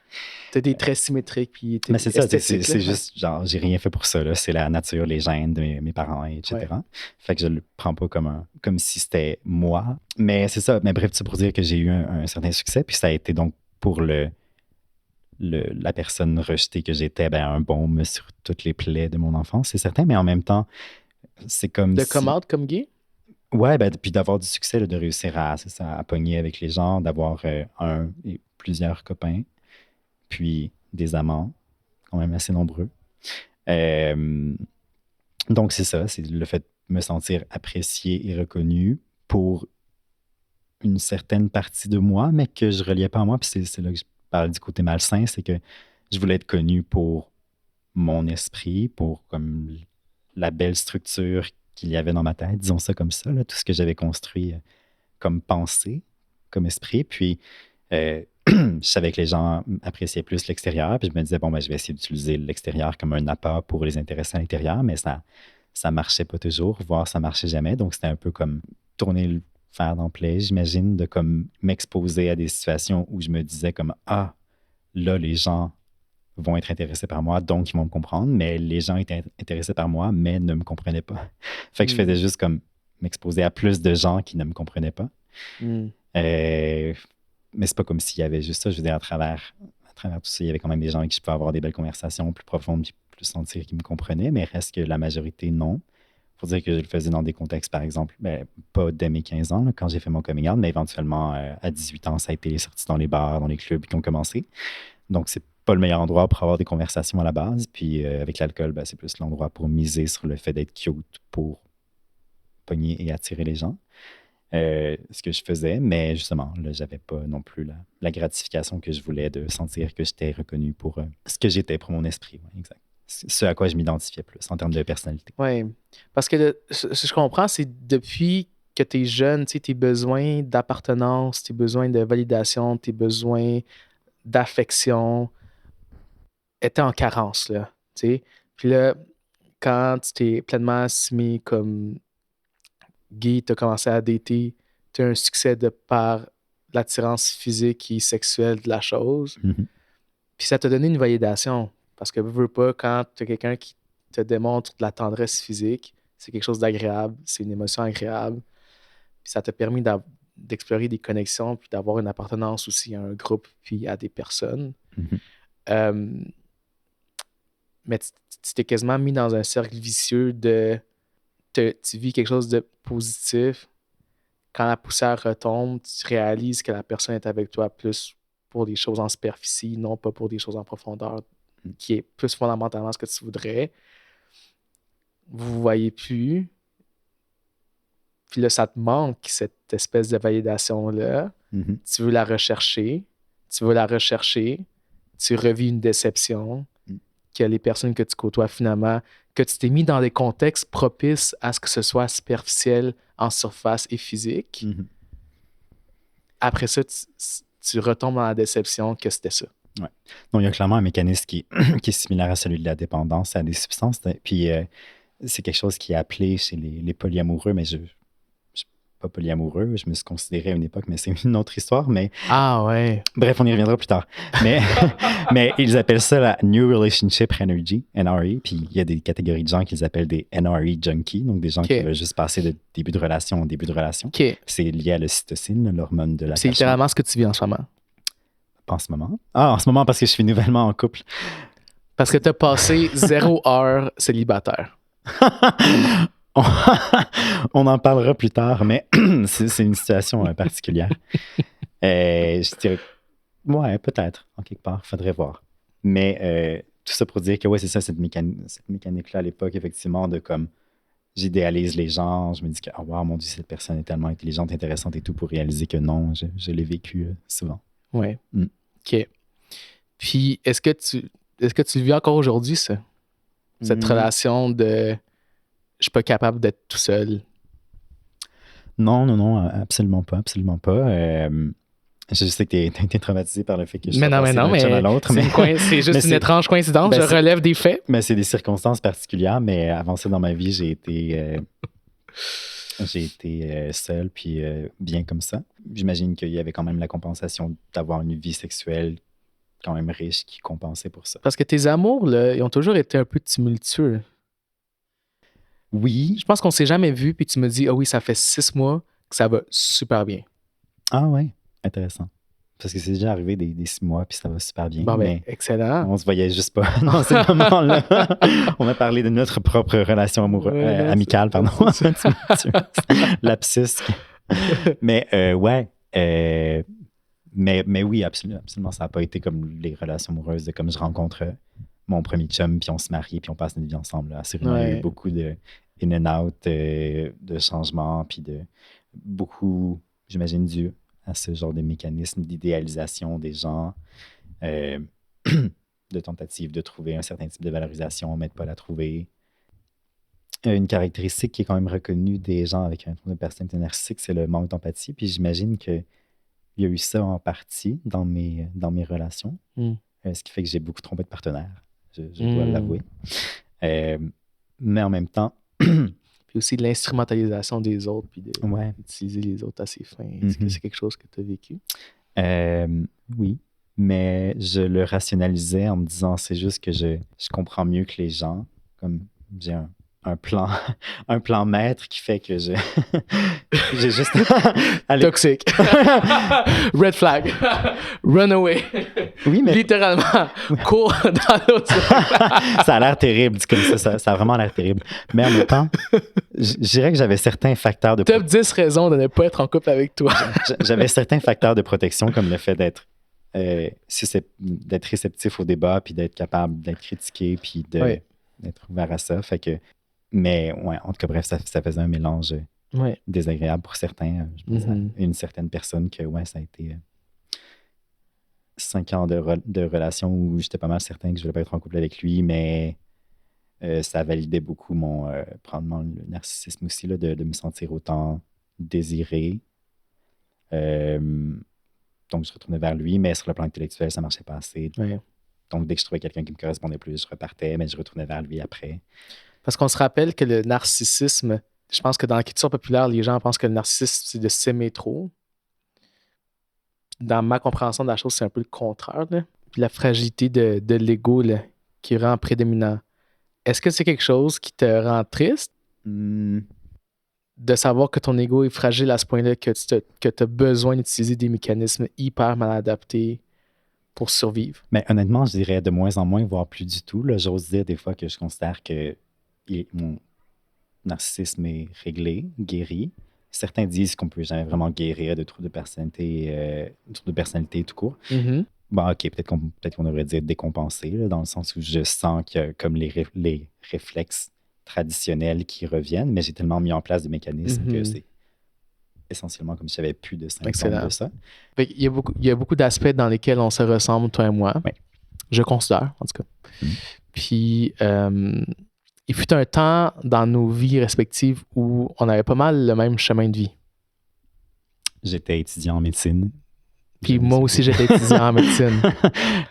T'as des traits symétriques, puis mais c'est ça, c'est juste, genre, j'ai rien fait pour ça, là. C'est la nature, les gènes de mes parents, etc. Ouais. Fait que je le prends pas comme si c'était moi. Mais c'est ça, mais bref, c'est pour dire que j'ai eu un certain succès, puis ça a été donc pour la personne rejetée que j'étais, un baume sur toutes les plaies de mon enfance, c'est certain, mais en même temps, c'est comme de come out comme gay? Ouais, puis d'avoir du succès, là, de réussir à pogner avec les gens, d'avoir un et plusieurs copains, puis des amants, quand même assez nombreux. Donc, c'est ça, c'est le fait de me sentir apprécié et reconnu pour une certaine partie de moi, mais que je reliais pas à moi. Puis c'est là que je parle du côté malsain, c'est que je voulais être connu pour mon esprit, pour comme la belle structure qu'il y avait dans ma tête, disons ça comme ça, là, tout ce que j'avais construit comme pensée, comme esprit. Puis je savais que les gens appréciaient plus l'extérieur, puis je me disais, je vais essayer d'utiliser l'extérieur comme un appât pour les intéresser à l'intérieur, mais ça marchait pas toujours, voire ça marchait jamais. Donc, c'était un peu comme tourner le faire d'emblée, j'imagine, de comme m'exposer à des situations où je me disais comme ah, là, les gens vont être intéressés par moi, donc ils vont me comprendre, mais les gens étaient intéressés par moi, mais ne me comprenaient pas. Fait que je faisais juste comme m'exposer à plus de gens qui ne me comprenaient pas. Mais c'est pas comme s'il y avait juste ça. Je veux dire, à travers tout ça, il y avait quand même des gens avec qui je pouvais avoir des belles conversations plus profondes, puis plus sentir qu'ils me comprenaient, mais reste que la majorité, non. Faut dire que je le faisais dans des contextes, par exemple, pas dès mes 15 ans, là, quand j'ai fait mon coming out, mais éventuellement, à 18 ans, ça a été les sorties dans les bars, dans les clubs qui ont commencé. Donc, c'est pas le meilleur endroit pour avoir des conversations à la base. Puis, avec l'alcool, c'est plus l'endroit pour miser sur le fait d'être cute pour pogner et attirer les gens. Ce que je faisais, mais justement, là, j'avais pas non plus la gratification que je voulais de sentir que j'étais reconnu pour ce que j'étais, pour mon esprit. Ouais, exact. Ce à quoi je m'identifiais plus en termes de personnalité. Oui, parce que ce que je comprends, c'est depuis que tu es jeune, tu sais, tes besoins d'appartenance, tes besoins de validation, tes besoins d'affection étaient en carence, là, tu sais. Puis là, quand tu t'es pleinement assumé comme gay, tu as commencé à dater, tu as un succès de par l'attirance physique et sexuelle de la chose. Puis ça t'a donné une validation. Parce que veux pas, quand tu as quelqu'un qui te démontre de la tendresse physique, c'est quelque chose d'agréable, c'est une émotion agréable. Puis ça t'a permis d'explorer des connexions, puis d'avoir une appartenance aussi à un groupe, puis à des personnes. Mais tu t'es quasiment mis dans un cercle vicieux de... Tu vis quelque chose de positif. Quand la poussière retombe, tu réalises que la personne est avec toi plus pour des choses en superficie, non pas pour des choses en profondeur, qui est plus fondamentalement ce que tu voudrais. Vous vous voyez plus. Puis là, ça te manque, cette espèce de validation-là. Tu veux la rechercher. Tu revis une déception. Que les personnes que tu côtoies finalement, que tu t'es mis dans des contextes propices à ce que ce soit superficiel en surface et physique. Après ça, tu retombes dans la déception que c'était ça. Ouais. Donc, il y a clairement un mécanisme qui est similaire à celui de la dépendance à des substances. Puis, c'est quelque chose qui est appelé chez les polyamoureux, mais je ne suis pas polyamoureux. Je me suis considéré à une époque, mais c'est une autre histoire. Mais... Ah ouais. Bref, on y reviendra plus tard. Mais ils appellent ça la New Relationship Energy, NRE. Puis, il y a des catégories de gens qu'ils appellent des NRE junkies, donc des gens qui veulent juste passer de début de relation en début de relation. C'est lié à l'ocytocine, l'hormone de l'attachement. C'est littéralement ce que tu vis en ce moment. Pas en ce moment. Ah, en ce moment, parce que je suis nouvellement en couple. Parce que tu as passé 0 heure célibataire. On en parlera plus tard, mais c'est une situation particulière. Je dirais, ouais, peut-être, en quelque part, faudrait voir. Mais tout ça pour dire que, ouais, c'est ça, cette mécanique-là à l'époque, effectivement, de comme, j'idéalise les gens, je me dis que, oh, wow, mon Dieu, cette personne est tellement intelligente, intéressante et tout, pour réaliser que non, je l'ai vécu souvent. Ouais. OK. Puis, est-ce que tu le vis encore aujourd'hui, ça? Cette relation de je suis pas capable d'être tout seul? Non, absolument pas. Je sais que tu es traumatisé par le fait que je sois passé d'un chum à l'autre. C'est juste une étrange coïncidence. Je relève des faits. Mais c'est des circonstances particulières. Mais avant ça, dans ma vie, j'ai été seul, puis bien comme ça. J'imagine qu'il y avait quand même la compensation d'avoir une vie sexuelle quand même riche qui compensait pour ça. Parce que tes amours, là, ils ont toujours été un peu tumultueux. Oui. Je pense qu'on s'est jamais vu, puis tu me dis, ah oui, ça fait 6 mois que ça va super bien. Ah ouais, intéressant. Parce que c'est déjà arrivé des 6 mois, puis ça va super bien. Bon, ben, excellent. On se voyait juste pas dans ces moments-là. On a parlé de notre propre relation amicale, pardon. Lapsus. Mais ouais. Mais oui, absolument. Ça n'a pas été comme les relations amoureuses, de comme je rencontre mon premier chum, puis on se marie, puis on passe notre vie ensemble. Là. Il y a eu beaucoup de in and out, de changements, puis de beaucoup, j'imagine, dû à ce genre de mécanisme d'idéalisation des gens, de tentative de trouver un certain type de valorisation, mais de ne pas la trouver. Une caractéristique qui est quand même reconnue des gens avec un trouble de personnalité narcissique, c'est le manque d'empathie. Puis j'imagine qu'il y a eu ça en partie dans mes relations, ce qui fait que j'ai beaucoup trompé de partenaires, je dois l'avouer. Mais en même temps... Puis puis aussi de l'instrumentalisation des autres, puis Ouais. d'utiliser les autres à ses fins. Est-ce que c'est quelque chose que tu as vécu? Oui, mais je le rationalisais en me disant c'est juste que je comprends mieux que les gens. Comme j'ai un plan, un plan maître qui fait que j'ai juste. Allez. Toxique. Red flag. Run away. Oui, mais. Littéralement. Cours dans l'autre. Ça a l'air terrible, dit comme ça a vraiment l'air terrible. Mais en même temps, je dirais que j'avais certains facteurs de Top 10 raisons de ne pas être en couple avec toi. J'avais certains facteurs de protection, comme le fait d'être réceptif au débat, puis d'être capable d'être critiqué, puis d'être ouvert à ça. Fait que, mais ouais, en tout cas, bref, ça faisait un mélange désagréable pour certains. Je pense à une certaine personne que, ouais, ça a été 5 ans de relation où j'étais pas mal certain que je voulais pas être en couple avec lui, mais ça validait beaucoup probablement le narcissisme aussi, là, de me sentir autant désiré. Donc, je retournais vers lui, mais sur le plan intellectuel, ça marchait pas assez. Ouais. Donc, dès que je trouvais quelqu'un qui me correspondait plus, je repartais, mais je retournais vers lui après. Parce qu'on se rappelle que le narcissisme, je pense que dans la culture populaire, les gens pensent que le narcissisme, c'est de s'aimer trop. Dans ma compréhension de la chose, c'est un peu le contraire. Là. Puis la fragilité de l'ego là, qui rend prédominant. Est-ce que c'est quelque chose qui te rend triste? De savoir que ton ego est fragile à ce point-là, que tu as besoin d'utiliser des mécanismes hyper mal adaptés pour survivre? Mais honnêtement, je dirais de moins en moins, voire plus du tout. Là, j'ose dire des fois que je considère que mon narcissisme est réglé, guéri. Certains disent qu'on ne peut jamais vraiment guérir de troubles de personnalité, tout court. Mm-hmm. Bon, OK, peut-être qu'on devrait dire décompensé, là, dans le sens où je sens qu'il y a comme les réflexes traditionnels qui reviennent, mais j'ai tellement mis en place des mécanismes que c'est essentiellement comme si j'avais plus de symptômes de ça. Il y a beaucoup d'aspects dans lesquels on se ressemble, toi et moi. Oui. Je considère, en tout cas. Puis, il fut un temps dans nos vies respectives où on avait pas mal le même chemin de vie. J'étais étudiant en médecine. Puis moi aussi, j'étais étudiant en médecine.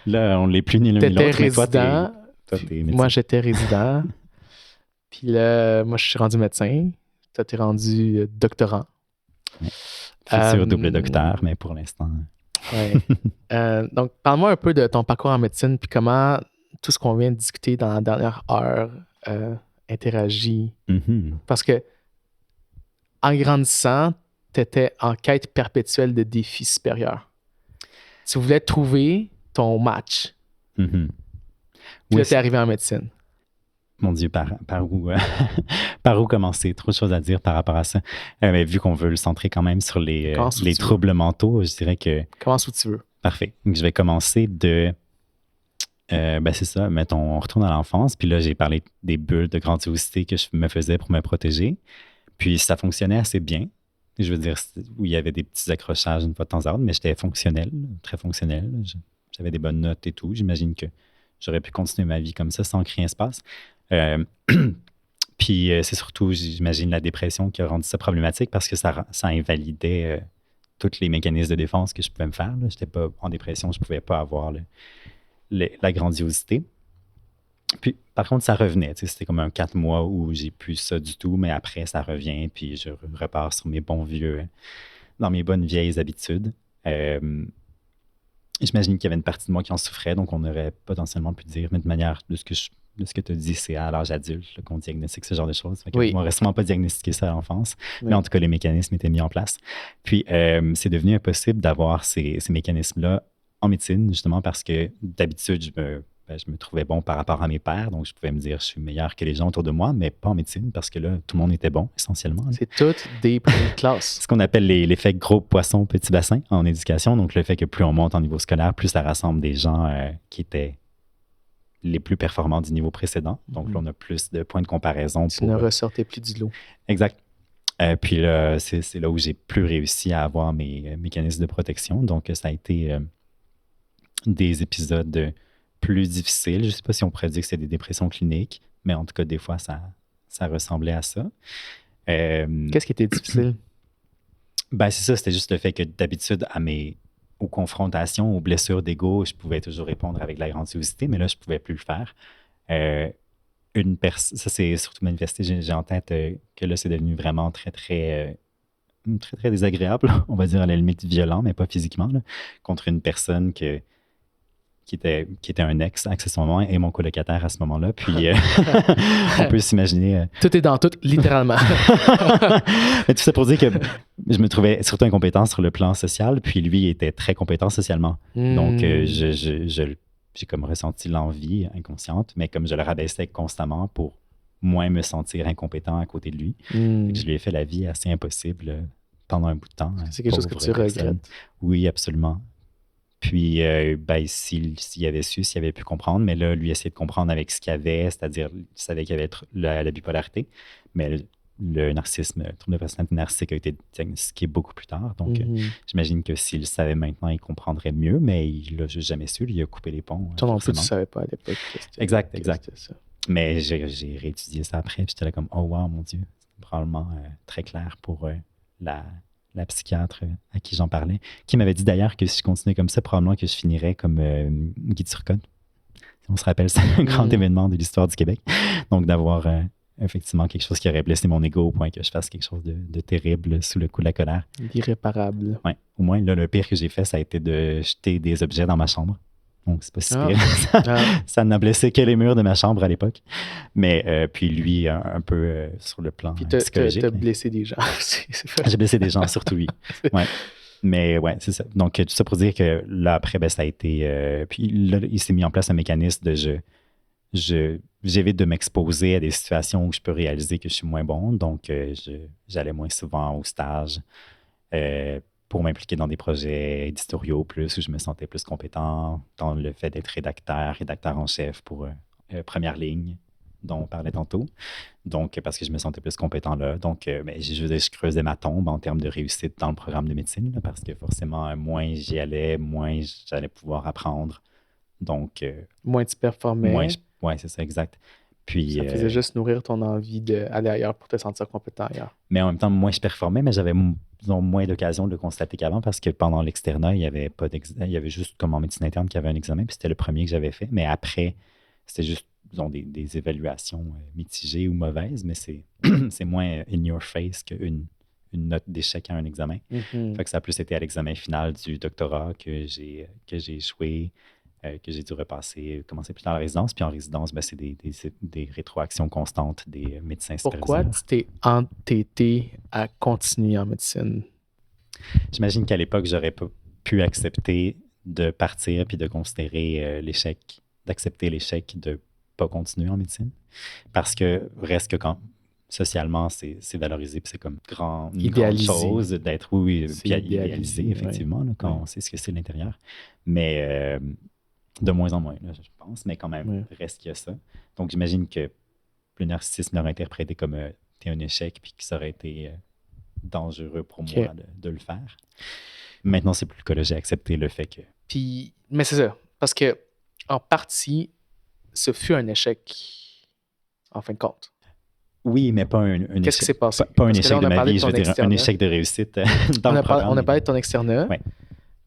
Là, on ne l'est plus ni l'un ni l'autre. Mais toi, t'es moi, j'étais résident. Puis là, moi, je suis rendu médecin. Toi, t'es rendu doctorant. Ouais. Futur double docteur, mais pour l'instant. Ouais. Donc, parle-moi un peu de ton parcours en médecine, puis comment tout ce qu'on vient de discuter dans la dernière heure interagit. Parce que, en grandissant, tu étais en quête perpétuelle de défis supérieurs. Tu voulais trouver ton match. Puis là, tu es arrivé en médecine. Mon Dieu, par où, par où commencer? Trop de choses à dire par rapport à ça. Mais vu qu'on veut le centrer quand même sur les troubles mentaux, je dirais que... Commence où tu veux. Parfait. Donc, je vais commencer de... c'est ça, mettons, on retourne à l'enfance, puis là, j'ai parlé des bulles de grandiosité que je me faisais pour me protéger. Puis ça fonctionnait assez bien. Je veux dire, où il y avait des petits accrochages une fois de temps à autre, mais j'étais fonctionnel, très fonctionnel. J'avais des bonnes notes et tout. J'imagine que j'aurais pu continuer ma vie comme ça sans que rien se passe. Puis c'est surtout, j'imagine, la dépression qui a rendu ça problématique parce que ça invalidait tous les mécanismes de défense que je pouvais me faire. Je n'étais pas en dépression, je ne pouvais pas avoir la grandiosité. Puis, par contre, ça revenait. C'était comme un 4 mois où j'ai plus ça du tout, mais après, ça revient, puis je repars sur mes dans mes bonnes vieilles habitudes. J'imagine qu'il y avait une partie de moi qui en souffrait, donc on aurait potentiellement pu dire, mais de manière de ce que tu dis, c'est à l'âge adulte là, qu'on diagnostique ce genre de choses. On n'aurait sûrement pas diagnostiqué ça à l'enfance, mais en tout cas, les mécanismes étaient mis en place. Puis, c'est devenu impossible d'avoir ces mécanismes-là en médecine, justement parce que d'habitude, je me trouvais bon par rapport à mes pairs, donc je pouvais me dire je suis meilleur que les gens autour de moi, mais pas en médecine parce que là, tout le monde était bon, essentiellement. Là. C'est toutes des premières classes. Ce qu'on appelle l'effet gros poisson, petit bassin en éducation. Donc, le fait que plus on monte en niveau scolaire, plus ça rassemble des gens qui étaient les plus performants du niveau précédent. Donc, là, on a plus de points de comparaison. Tu ne ressortais plus du lot. Exact. Puis là, c'est là où j'ai plus réussi à avoir mes mécanismes de protection. Donc, ça a été des épisodes plus difficiles. Je ne sais pas si on pourrait dire que c'est des dépressions cliniques, mais en tout cas, des fois, ça ressemblait à ça. Qu'est-ce qui était difficile? C'est ça, c'était juste le fait que d'habitude, aux confrontations, aux blessures d'ego, je pouvais toujours répondre avec de la grandiosité, mais là, je ne pouvais plus le faire. ça s'est surtout manifesté, j'ai en tête que là, c'est devenu vraiment très, très, très, très désagréable, on va dire à la limite violent, mais pas physiquement, là, contre une personne qui était un ex, accessoirement, et mon colocataire à ce moment-là. Puis, on peut s'imaginer... Tout est dans tout, littéralement. Mais tout ça pour dire que je me trouvais surtout incompétent sur le plan social, puis lui était très compétent socialement. Donc, j'ai comme ressenti l'envie inconsciente, mais comme je le rabaissais constamment pour moins me sentir incompétent à côté de lui, je lui ai fait la vie assez impossible pendant un bout de temps. C'est quelque chose que tu regrettes. Oui, absolument. Puis, s'il avait su, s'il avait pu comprendre, mais là, lui, essayer de comprendre avec ce qu'il y avait, c'est-à-dire, il savait qu'il y avait la bipolarité, mais le narcissisme, le trouble de personnalité narcissique a été diagnostiqué beaucoup plus tard. Donc, j'imagine que s'il le savait maintenant, il comprendrait mieux, mais il l'a juste jamais su. Il a coupé les ponts. Toi non plus, tu ne savais pas à l'époque. Exact. Mais j'ai réétudié ça après, puis j'étais là comme, oh wow, mon Dieu, c'est probablement très clair pour la psychiatre à qui j'en parlais, qui m'avait dit d'ailleurs que si je continuais comme ça, probablement que je finirais comme Guy Turcotte. On se rappelle, c'est un grand événement de l'histoire du Québec. Donc, d'avoir effectivement quelque chose qui aurait blessé mon ego au point que je fasse quelque chose de terrible sous le coup de la colère. Irréparable. Oui. Au moins, là, le pire que j'ai fait, ça a été de jeter des objets dans ma chambre. Donc, c'est pas si pire. Ça n'a blessé que les murs de ma chambre à l'époque. Mais puis lui, un peu sur le plan psychologique. Puis t'as blessé des gens. J'ai blessé des gens, surtout lui. Ouais. Mais ouais, c'est ça. Donc, tout ça pour dire que là, après, ça a été... puis là, il s'est mis en place un mécanisme de j'évite de m'exposer à des situations où je peux réaliser que je suis moins bon. Donc, j'allais moins souvent au stage pour m'impliquer dans des projets éditoriaux plus, où je me sentais plus compétent dans le fait d'être rédacteur en chef pour Première Ligne, dont on parlait tantôt. Donc, parce que je me sentais plus compétent là. Donc, je creusais ma tombe en termes de réussite dans le programme de médecine, là, parce que forcément, moins j'y allais, moins j'allais pouvoir apprendre. Donc... moins tu performais. Oui, c'est ça, exact. Puis, ça faisait juste nourrir ton envie d'aller ailleurs pour te sentir compétent ailleurs. Mais en même temps, moins je performais, mais j'avais moins d'occasion de le constater qu'avant parce que pendant l'externat, il y avait juste comme en médecine interne qu'il y avait un examen, puis c'était le premier que j'avais fait. Mais après, c'était juste des évaluations mitigées ou mauvaises, mais c'est moins in your face qu'une note d'échec à un examen. Fait que ça a plus été à l'examen final du doctorat que j'ai échoué. Que j'ai dû commencer plus dans la résidence. Puis en résidence, c'est des rétroactions constantes des médecins superviseurs. Pourquoi tu t'es entêté à continuer en médecine? J'imagine qu'à l'époque, j'aurais pas pu accepter de partir puis de considérer d'accepter l'échec de pas continuer en médecine. Parce que reste que quand socialement, c'est valorisé puis c'est comme une grande chose d'être, idéalisé, effectivement, là, quand on sait ce que c'est l'intérieur. Mais... de moins en moins, là, je pense, mais quand même, reste qu'il y a ça. Donc, j'imagine que le narcissisme l'aurait interprété comme t'es un échec, puis que ça aurait été dangereux pour moi de le faire. Maintenant, c'est plus le cas, là, j'ai accepté le fait que... Mais c'est ça, parce que en partie, ce fut un échec, en fin de compte. Oui, mais pas un échec. Qu'est-ce qui s'est passé? Pas un échec de ma vie, je veux dire, un échec de réussite dans le programme. On a parlé de ton externat. Oui.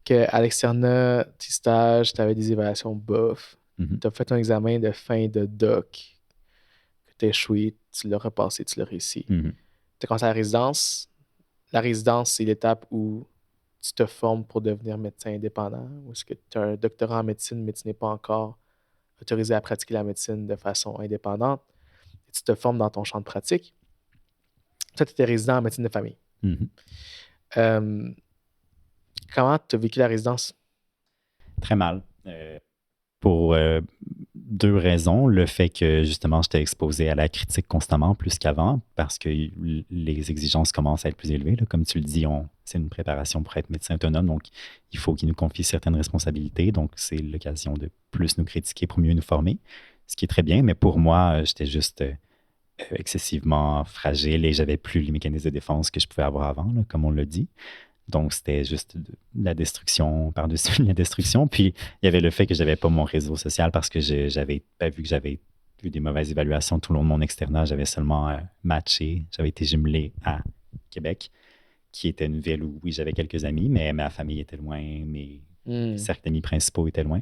Qu'à l'externat, tes stages, tu avais des évaluations bof. Tu as fait un examen de fin de doc, que tu as échoué, tu l'as repassé, tu l'as réussi. Tu as commencé à la résidence. La résidence, c'est l'étape où tu te formes pour devenir médecin indépendant, ou est-ce que tu as un doctorat en médecine, mais tu n'es pas encore autorisé à pratiquer la médecine de façon indépendante. Et tu te formes dans ton champ de pratique. Toi, tu étais résident en médecine de famille. Comment tu as vécu la résidence? Très mal. Pour deux raisons. Le fait que, justement, j'étais exposé à la critique constamment, plus qu'avant, parce que les exigences commencent à être plus élevées. Là. Comme tu le dis, c'est une préparation pour être médecin autonome, donc il faut qu'ils nous confient certaines responsabilités. Donc, c'est l'occasion de plus nous critiquer pour mieux nous former, ce qui est très bien. Mais pour moi, j'étais juste excessivement fragile et j'avais plus les mécanismes de défense que je pouvais avoir avant, là, comme on l'a dit. Donc, c'était juste de la destruction par-dessus la destruction. Puis, il y avait le fait que je n'avais pas mon réseau social parce que j'avais vu que j'avais eu des mauvaises évaluations tout le long de mon externat. J'avais seulement matché. J'avais été jumelé à Québec, qui était une ville où, oui, j'avais quelques amis, mais ma famille était loin, mes cercles d'amis principaux étaient loin.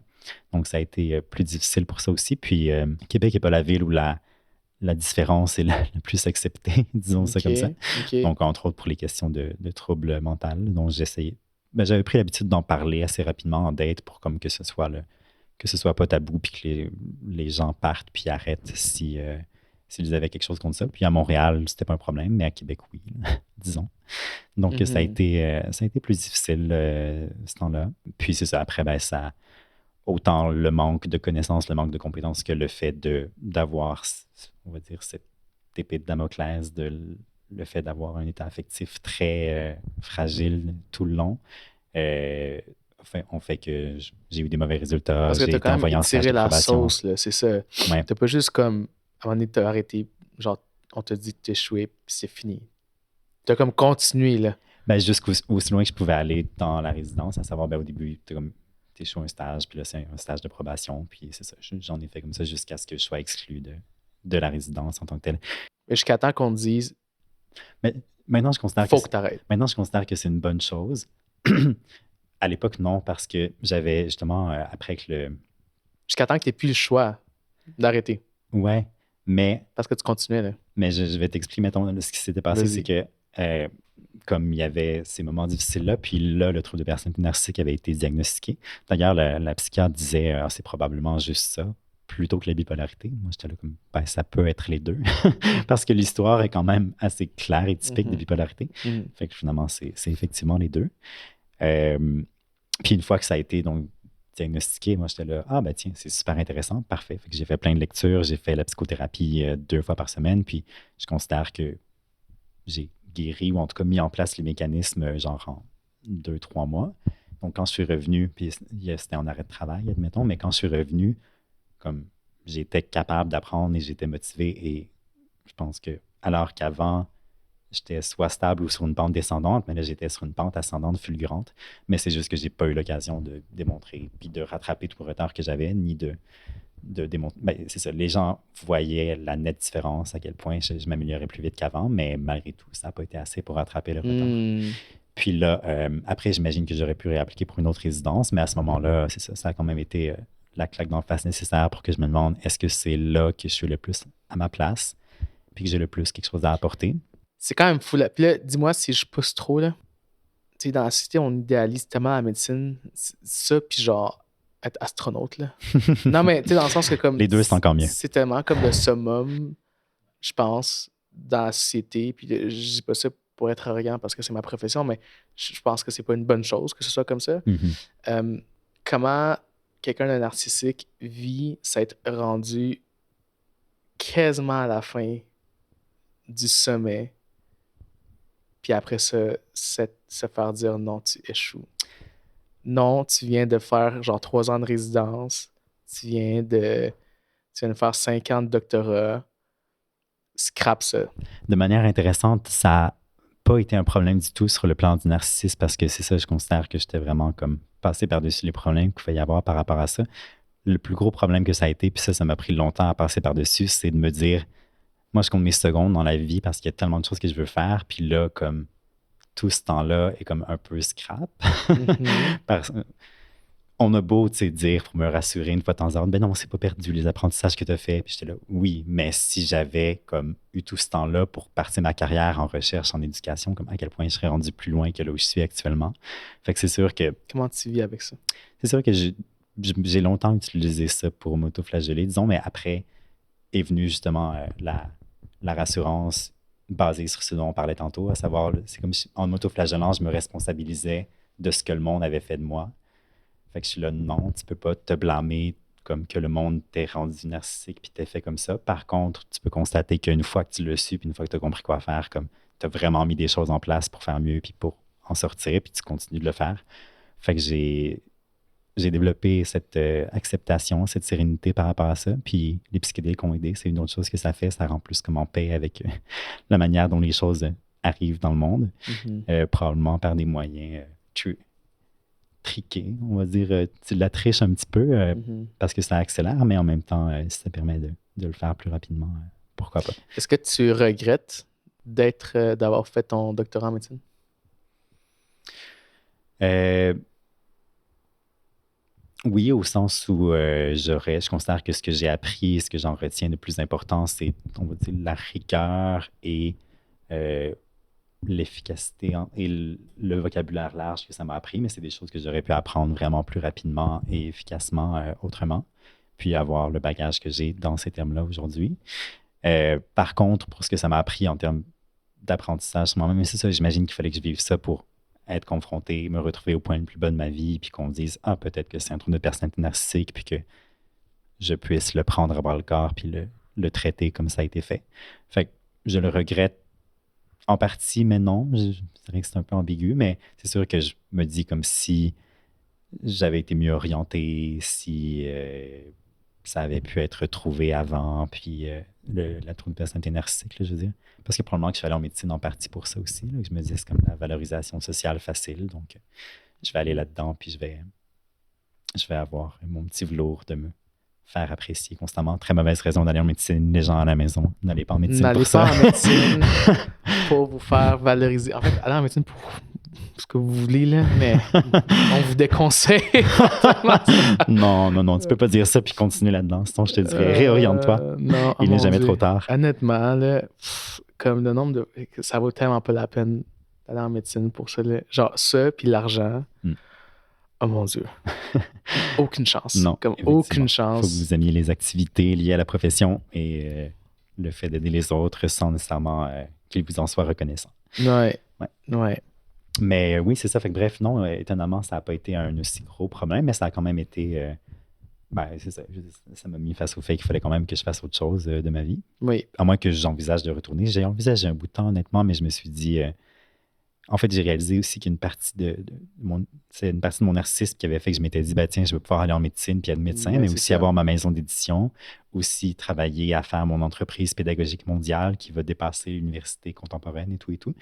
Donc, ça a été plus difficile pour ça aussi. Puis, Québec n'est pas la ville où la la différence est la plus acceptée, disons ça OK, comme ça. OK. Donc, entre autres, pour les questions de troubles mentaux. Donc, j'avais pris l'habitude d'en parler assez rapidement en date pour comme que ce soit pas tabou puis que les gens partent puis arrêtent s'ils avaient quelque chose contre ça. Puis à Montréal, c'était pas un problème, mais à Québec, oui, disons. Donc, Mhm. ça a été plus difficile ce temps-là. Puis c'est ça, après, ben, ça, autant le manque de connaissances, le manque de compétences que le fait d'avoir, on va dire, cette épée de Damoclès, le fait d'avoir un état affectif très fragile tout le long, ont fait que j'ai eu des mauvais résultats. Parce que J'ai t'as été quand même envoyé en stage étiré de la probation. sauce, là, c'est ça. Ouais. T'as pas juste comme, à un moment donné, t'as arrêté, genre, on te dit que t'es échoué, puis c'est fini. T'as comme continué, là. Ben, jusqu'au aussi loin que je pouvais aller dans la résidence, à savoir, ben, au début, t'es sur un stage, puis là, c'est un stage de probation, puis c'est ça. J'en ai fait comme ça jusqu'à ce que je sois exclu de la résidence en tant que telle. Mais jusqu'à temps qu'on te dise, Mais maintenant, je considère que faut que t'arrêtes. c'est une bonne chose. À l'époque, non, parce que j'avais justement, après que Jusqu'à temps que t'aies plus le choix d'arrêter. Ouais, mais, Parce que tu continuais, là. mais je vais t'expliquer, mettons, là, ce qui s'était passé, c'est Vas-y. que euh, comme il y avait ces moments difficiles-là, puis là, le trouble de personnalité narcissique avait été diagnostiqué. D'ailleurs, la psychiatre disait, ah, c'est probablement juste ça, plutôt que la bipolarité. Moi, j'étais là comme, ben, ça peut être les deux, parce que l'histoire est quand même assez claire et typique de Mhm. bipolarité. Mhm. Fait que finalement, c'est effectivement les deux. Euh, Puis une fois que ça a été donc diagnostiqué, moi j'étais là, ah ben tiens, c'est super intéressant, parfait. Fait que j'ai fait plein de lectures, j'ai fait la psychothérapie 2 fois par semaine, puis je considère que j'ai guéri ou en tout cas mis en place les mécanismes genre en 2, 3 mois. Donc quand je suis revenu, puis c'était en arrêt de travail, admettons, mais quand je suis revenu, comme j'étais capable d'apprendre et j'étais motivé et je pense que alors qu'avant, j'étais soit stable ou sur une pente descendante, mais là, j'étais sur une pente ascendante fulgurante. Mais c'est juste que j'ai pas eu l'occasion de démontrer, puis de rattraper tout le retard que j'avais, ni de démontrer. Ben, c'est ça, les gens voyaient la nette différence, à quel point je m'améliorais plus vite qu'avant, mais malgré tout, ça n'a pas été assez pour rattraper le retard. Hmm. Puis là, après, j'imagine que j'aurais pu réappliquer pour une autre résidence, mais à ce moment-là, c'est ça, ça a quand même été la claque d'en face nécessaire pour que je me demande est-ce que c'est là que je suis le plus à ma place, puis que j'ai le plus quelque chose à apporter. C'est quand même fou, là. Puis là, dis-moi si je pousse trop, là. Tu sais, dans la société, on idéalise tellement la médecine, ça, puis genre, être astronaute, là. Non, mais tu sais, dans le sens que comme, Les deux, c'est encore mieux. c'est tellement comme le summum, je pense, dans la société. Puis je dis pas ça pour être arrogant parce que c'est ma profession, mais je pense que c'est pas une bonne chose que ce soit comme ça. Mhm. Comment quelqu'un de narcissique vit s'être rendu quasiment à la fin du sommet, puis après ça, se faire dire non, tu échoues. Non, tu viens de faire genre 3 ans de résidence, tu viens de faire 5 ans de doctorat, scrap ça. De manière intéressante, ça n'a pas été un problème du tout sur le plan du narcissisme parce que c'est ça, je considère que j'étais vraiment comme passé par-dessus les problèmes qu'il fallait y avoir par rapport à ça. Le plus gros problème que ça a été, puis ça m'a pris longtemps à passer par-dessus, c'est de me dire, moi, je compte mes secondes dans la vie parce qu'il y a tellement de choses que je veux faire, puis là, comme tout ce temps-là est comme un peu scrap. Mhm. Parce- on a beau, tu sais, dire pour me rassurer une fois de temps en temps, ben non, c'est pas perdu les apprentissages que tu as fait. Puis j'étais là, oui, mais si j'avais comme eu tout ce temps-là pour partir ma carrière en recherche, en éducation, comme à quel point je serais rendu plus loin que là où je suis actuellement. Fait que Comment tu vis avec ça? c'est sûr que j'ai longtemps utilisé ça pour m'auto-flageller, disons, mais après est venue justement la rassurance basée sur ce dont on parlait tantôt, à savoir, c'est comme si en m'auto-flagellant, je me responsabilisais de ce que le monde avait fait de moi. Fait que je suis là, non, tu peux pas te blâmer comme que le monde t'ait rendu narcissique puis t'ait fait comme ça. Par contre, tu peux constater qu'une fois que tu l'as su puis une fois que tu as compris quoi faire, comme tu as vraiment mis des choses en place pour faire mieux puis pour en sortir puis tu continues de le faire. Fait que j'ai développé cette acceptation, cette sérénité par rapport à ça. Puis les psychédéliques ont aidé. C'est une autre chose que ça fait. Ça rend plus comme en paix avec la manière dont les choses arrivent dans le monde, Mhm. probablement par des moyens triqués, on va dire. Tu la triches un petit peu Mhm. parce que ça accélère, mais en même temps, si ça permet de le faire plus rapidement, pourquoi pas. Est-ce que tu regrettes d'avoir fait ton doctorat en médecine? Euh, Oui, au sens où je considère que ce que j'ai appris, ce que j'en retiens de plus important, c'est, on va dire, la rigueur et euh, l'efficacité et le vocabulaire large que ça m'a appris, mais c'est des choses que j'aurais pu apprendre vraiment plus rapidement et efficacement autrement, puis avoir le bagage que j'ai dans ces termes-là aujourd'hui. Par contre, pour ce que ça m'a appris en termes d'apprentissage sur moi-même, mais c'est ça, j'imagine qu'il fallait que je vive ça pour être confronté, me retrouver au point le plus bas de ma vie, puis qu'on me dise, ah, peut-être que c'est un trouble de personnalité narcissique, puis que je puisse le prendre à bras le corps, puis le traiter comme ça a été fait. Fait que je le regrette en partie, mais non. Je dirais que c'est un peu ambigu, mais c'est sûr que je me dis comme si j'avais été mieux orienté, si ça avait pu être trouvé avant, puis la trouble de personnalité narcissique, là, je veux dire. Parce que probablement que je suis allé en médecine en partie pour ça aussi. Là, que je me disais, c'est comme la valorisation sociale facile. Donc, je vais aller là-dedans, puis je vais avoir mon petit velours de me faire apprécier constamment. Très mauvaise raison d'aller en médecine. Les gens à la maison, n'allez pas en médecine pour ça. N'allez pas en médecine pour vous faire valoriser. En fait, allez en médecine pour ce que vous voulez, là, mais on vous déconseille. Non, tu peux pas dire ça puis continuer là-dedans. Sinon, je te dirais, réoriente-toi. Non, Il n'est jamais Dieu. trop tard. Honnêtement, là, comme le nombre de... Ça vaut tellement pas la peine d'aller en médecine pour ça. Là. Genre ça, puis l'argent. Oh mon Dieu. Aucune chance. Non, comme aucune chance. Il faut que vous aimiez les activités liées à la profession et le fait d'aider les autres sans nécessairement qu'ils vous en soient reconnaissants. Ouais. Mais oui, c'est ça. Fait que bref, non, étonnamment, ça n'a pas été un aussi gros problème, mais ça a quand même été... c'est ça. Ça m'a mis face au fait qu'il fallait quand même que je fasse autre chose de ma vie. Oui. À moins que j'envisage de retourner. J'ai envisagé un bout de temps, honnêtement, mais je me suis dit... en fait, j'ai réalisé aussi qu'il y a une partie c'est une partie de mon narcissisme qui avait fait que je m'étais dit, tiens, je vais pouvoir aller en médecine puis être médecin, mais aussi avoir ma maison d'édition, aussi travailler à faire mon entreprise pédagogique mondiale qui va dépasser l'université contemporaine et tout et tout.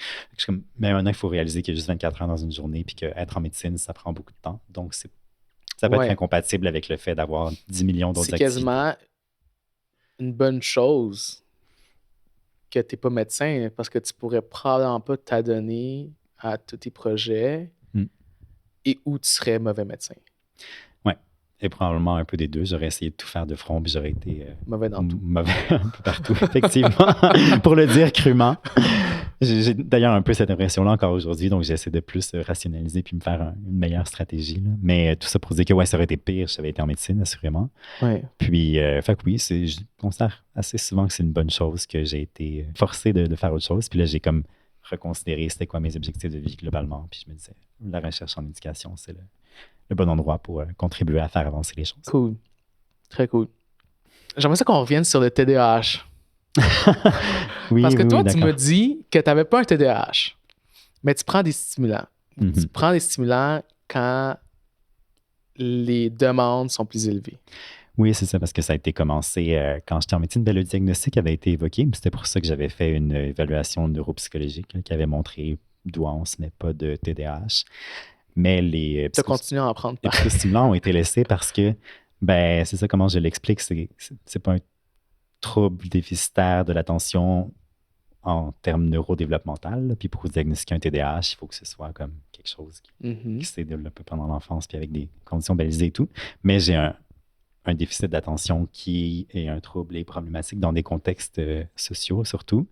Mais maintenant, il faut réaliser qu'il y a juste 24 heures dans une journée puis qu'être en médecine, ça prend beaucoup de temps. Donc, ça peut être incompatible avec le fait d'avoir 10 millions d'autres activités. C'est quasiment une bonne chose que tu n'es pas médecin parce que tu pourrais probablement pas t'adonner à tous tes projets et où tu serais mauvais médecin. Oui, et probablement un peu des deux. J'aurais essayé de tout faire de front puis j'aurais été mauvais dans tout. Mauvais un peu partout, effectivement, pour le dire crûment. J'ai d'ailleurs un peu cette impression-là encore aujourd'hui, donc j'essaie de plus rationaliser puis me faire une meilleure stratégie. Là. Mais tout ça pour dire que ça aurait été pire si j'avais été en médecine, assurément. Ouais. Puis, fait que oui, je considère assez souvent que c'est une bonne chose que j'ai été forcé de faire autre chose. Puis là, j'ai comme reconsidéré c'était quoi mes objectifs de vie globalement. Puis je me disais, la recherche en éducation, c'est le bon endroit pour contribuer à faire avancer les choses. Cool. Très cool. J'aimerais ça qu'on revienne sur le TDAH. Oui, parce que toi, oui, tu me dis que tu n'avais pas un TDAH, mais tu prends des stimulants. Mm-hmm. Tu prends des stimulants quand les demandes sont plus élevées. Oui, c'est ça, parce que ça a été commencé quand j'étais en médecine. Le diagnostic avait été évoqué, mais c'était pour ça que j'avais fait une évaluation neuropsychologique qui avait montré douance, mais pas de TDAH. Mais les continues à en prendre. Les psychostimulants ont été laissés parce que, c'est ça, comment je l'explique, c'est pas un trouble déficitaire de l'attention en termes neurodéveloppemental. Puis pour diagnostiquer un TDAH, il faut que ce soit comme quelque chose qui s'est développé pendant l'enfance, puis avec des conditions balisées et tout. Mais j'ai un déficit d'attention qui est un trouble et problématique dans des contextes sociaux, surtout.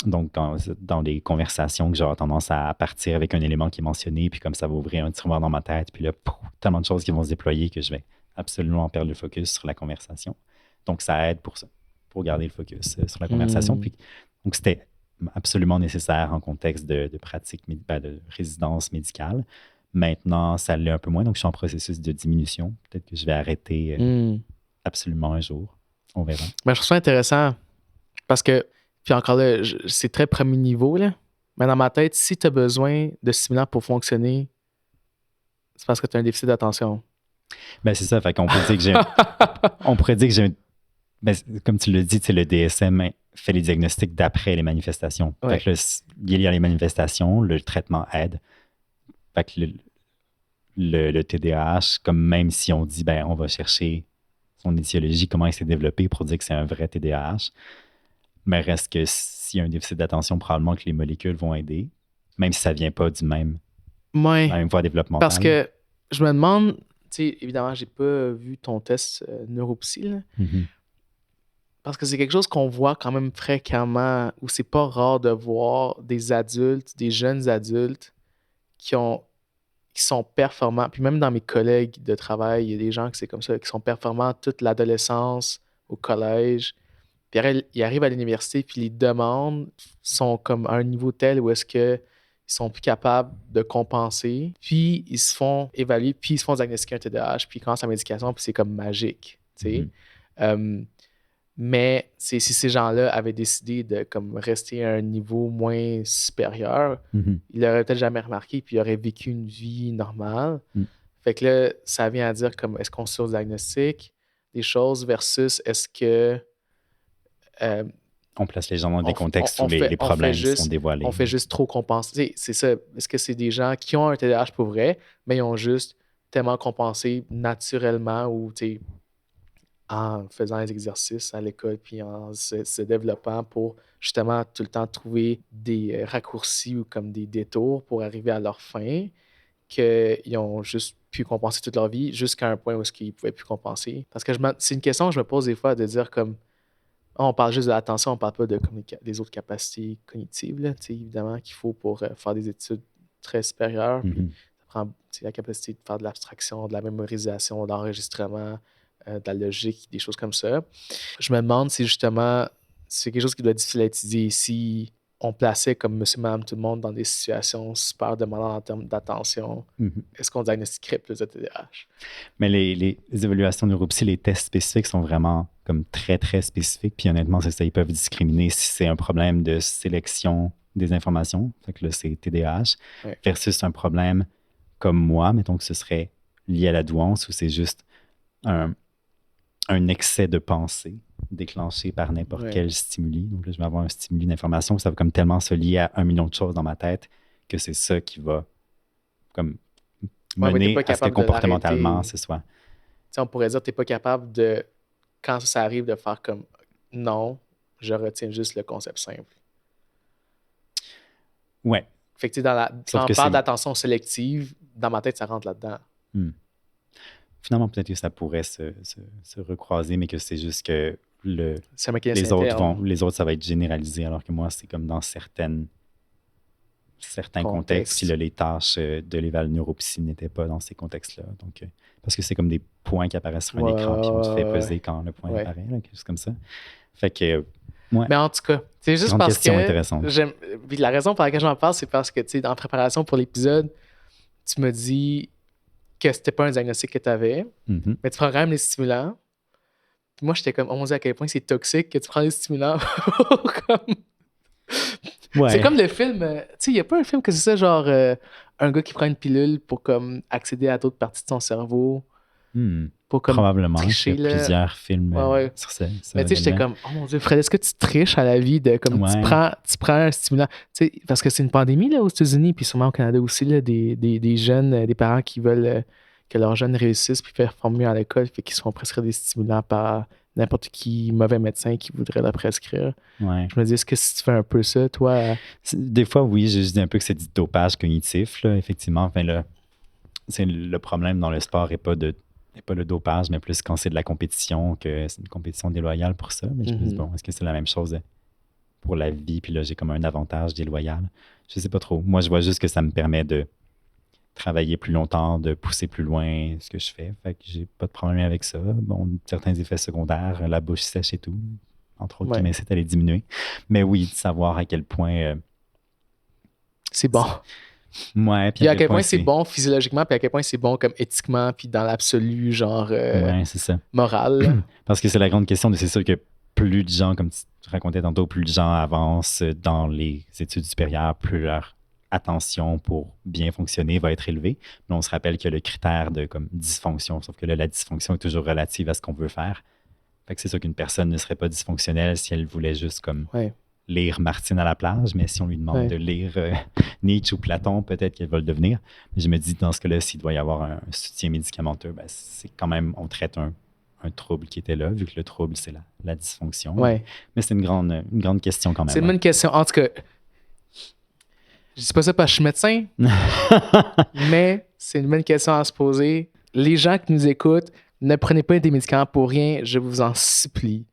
Donc, dans les conversations que j'aurai tendance à partir avec un élément qui est mentionné, puis comme ça va ouvrir un tiroir dans ma tête, puis là, tellement de choses qui vont se déployer que je vais absolument perdre le focus sur la conversation. Donc, ça aide pour ça, pour garder le focus sur la conversation. Puis, donc, c'était absolument nécessaire en contexte de pratique, de résidence médicale. Maintenant, ça l'est un peu moins, donc je suis en processus de diminution. Peut-être que je vais arrêter absolument un jour. On verra. Je trouve ça intéressant parce que, puis encore là, c'est très premier niveau, là. Mais dans ma tête, si tu as besoin de stimulants pour fonctionner, c'est parce que tu as un déficit d'attention. C'est ça. Fait qu'on pourrait dire que j'ai comme tu le dis, le DSM fait les diagnostics d'après les manifestations. Ouais. Fait que là, il y a les manifestations, le traitement aide. Fait que le TDAH, comme même si on dit, on va chercher son étiologie, comment il s'est développé pour dire que c'est un vrai TDAH, mais reste que s'il y a un déficit d'attention, probablement que les molécules vont aider, même si ça ne vient pas du même voie développementale. Parce que je me demande, tu sais, évidemment, j'ai pas vu ton test neuropsy, là, Mhm. parce que c'est quelque chose qu'on voit quand même fréquemment, où c'est pas rare de voir des adultes, des jeunes adultes qui ont qui sont performants. Puis même dans mes collègues de travail, il y a des gens qui c'est comme ça, qui sont performants toute l'adolescence, au collège. Puis ils arrivent à l'université, puis les demandes sont comme à un niveau tel où est-ce que ils sont plus capables de compenser. Puis ils se font évaluer, puis ils se font diagnostiquer un TDAH, puis ils commencent la médication, puis c'est comme magique, tu sais. Mhm. Euh, mais si ces gens-là avaient décidé de comme rester à un niveau moins supérieur, Mhm. ils l'auraient peut-être jamais remarqué, puis ils auraient vécu une vie normale. Mhm. Fait que là, ça vient à dire comme est-ce qu'on surdiagnostique des choses versus est-ce que euh, On place les gens dans des contextes où les problèmes sont on dévoilés. fait juste trop compenser. C'est ça. Est-ce que c'est des gens qui ont un TDAH pour vrai, mais ils ont juste tellement compensé naturellement ou tu sais, en faisant les exercices à l'école puis en se développant pour justement tout le temps trouver des raccourcis ou comme des détours pour arriver à leur fin, qu'ils ont juste pu compenser toute leur vie jusqu'à un point où ils ne pouvaient plus compenser. Parce que c'est une question que je me pose des fois de dire comme on parle juste de l'attention, on parle pas de comme des autres capacités cognitives, là, tu sais, évidemment, qu'il faut pour faire des études très supérieures. Puis Mhm. ça prend tu sais, la capacité de faire de l'abstraction, de la mémorisation, de l'enregistrement, de la logique, des choses comme ça. Je me demande si justement c'est quelque chose qui doit être difficile à étudier si on plaçait comme monsieur, madame, tout le monde dans des situations super demandantes en termes d'attention. Mhm. Est-ce qu'on diagnostiquerait plus de TDAH? Mais les évaluations neuropsy, les tests spécifiques sont vraiment comme très, très spécifiques. Puis honnêtement, c'est ça, ils peuvent discriminer si c'est un problème de sélection des informations, fait que là, c'est TDAH, Ouais. versus un problème comme moi, mettons que ce serait lié à la douance, ou c'est juste un excès de pensée déclenché par n'importe Ouais. quel stimuli. Donc là, je vais avoir un stimuli d'information, ça va comme tellement se lier à 1 million de choses dans ma tête que c'est ça qui va comme Ouais, mais t'es mener pas à ce que capable de comportementalement, l'arrêter. ce soit. Tu sais, on pourrait dire que t'es pas capable de, quand ça arrive, de faire comme non, je retiens juste le concept simple. Ouais. Fait que tu sais, Sauf quand on que parle c'est. d'attention sélective, dans ma tête, ça rentre là-dedans. Hmm. Finalement, peut-être que ça pourrait se recroiser, mais que c'est juste que C'est un mécanisme interne. les autres, ça va être généralisé, alors que moi, c'est comme dans certains contextes, puis là, les tâches de l'éval neuropsy n'étaient pas dans ces contextes-là. Donc, parce que c'est comme des points qui apparaissent sur un écran, puis on se fait peser quand le point Ouais. apparaît, là, quelque chose comme ça. Fait que, ouais, Mais en tout cas, c'est juste grande parce question que intéressante. puis la raison pour laquelle j'en parle, c'est parce que tu sais, en préparation pour l'épisode, tu me dis que c'était pas un diagnostic que tu avais, Mhm. mais tu prends quand même les stimulants. Puis moi, j'étais comme, oh mon Dieu, à quel point c'est toxique que tu prends les stimulants. Comme- C'est Ouais. comme le film, tu sais, il n'y a pas un film que c'est ça, genre un gars qui prend une pilule pour comme accéder à d'autres parties de son cerveau, Hmm. pour comme Probablement qu'il y tricher, a là. plusieurs films Ouais, ouais. sur ce Mais tu sais, j'étais domaine-là. comme, oh mon Dieu, Fred, est-ce que tu triches à la vie de comme Ouais. tu prends un stimulant? Tu sais, parce que c'est une pandémie là, aux États-Unis, puis sûrement au Canada aussi, là, des jeunes, des parents qui veulent que leurs jeunes réussissent puis performent mieux à l'école, puis qui se font prescrire des stimulants par n'importe qui, mauvais médecin qui voudrait le prescrire. Ouais. Je me dis, est-ce que si tu fais un peu ça, toi. Des fois, oui, je dis un peu que c'est du dopage cognitif, là, effectivement. Enfin, le problème dans le sport n'est pas le dopage, mais plus quand c'est de la compétition, que c'est une compétition déloyale pour ça. Mais je me dis, bon, est-ce que c'est la même chose pour la vie? Puis là, j'ai comme un avantage déloyal. Je sais pas trop. Moi, je vois juste que ça me permet de travailler plus longtemps, de pousser plus loin ce que je fais. Fait que j'ai pas de problème avec ça. Bon, certains effets secondaires, la bouche sèche et tout, entre autres, qui Ouais. m'incitent à les diminuer. Mais oui, de savoir à quel point... C'est bon. Ouais, puis Puis à quel point c'est bon physiologiquement, puis à quel point c'est bon comme éthiquement, puis dans l'absolu, genre ouais, c'est ça. moral. Parce que c'est la grande question. C'est sûr que plus de gens, comme tu racontais tantôt, plus de gens avancent dans les études supérieures, plus leur attention pour bien fonctionner va être élevée. Mais on se rappelle qu'il y a le critère de comme dysfonction, sauf que là, la dysfonction est toujours relative à ce qu'on veut faire. Fait que c'est sûr qu'une personne ne serait pas dysfonctionnelle si elle voulait juste comme Ouais. lire Martine à la plage, mais si on lui demande de lire Nietzsche ou Platon, peut-être qu'elle va le devenir. Mais je me dis, dans ce cas-là, s'il doit y avoir un soutien médicamenteux, ben, c'est quand même, on traite un trouble qui était là, vu que le trouble, c'est la dysfonction. Ouais. Mais c'est une grande question quand même. C'est une bonne question. En tout cas, Je dis pas ça parce que je suis médecin, mais c'est une bonne question à se poser. Les gens qui nous écoutent, ne prenez pas des médicaments pour rien, je vous en supplie.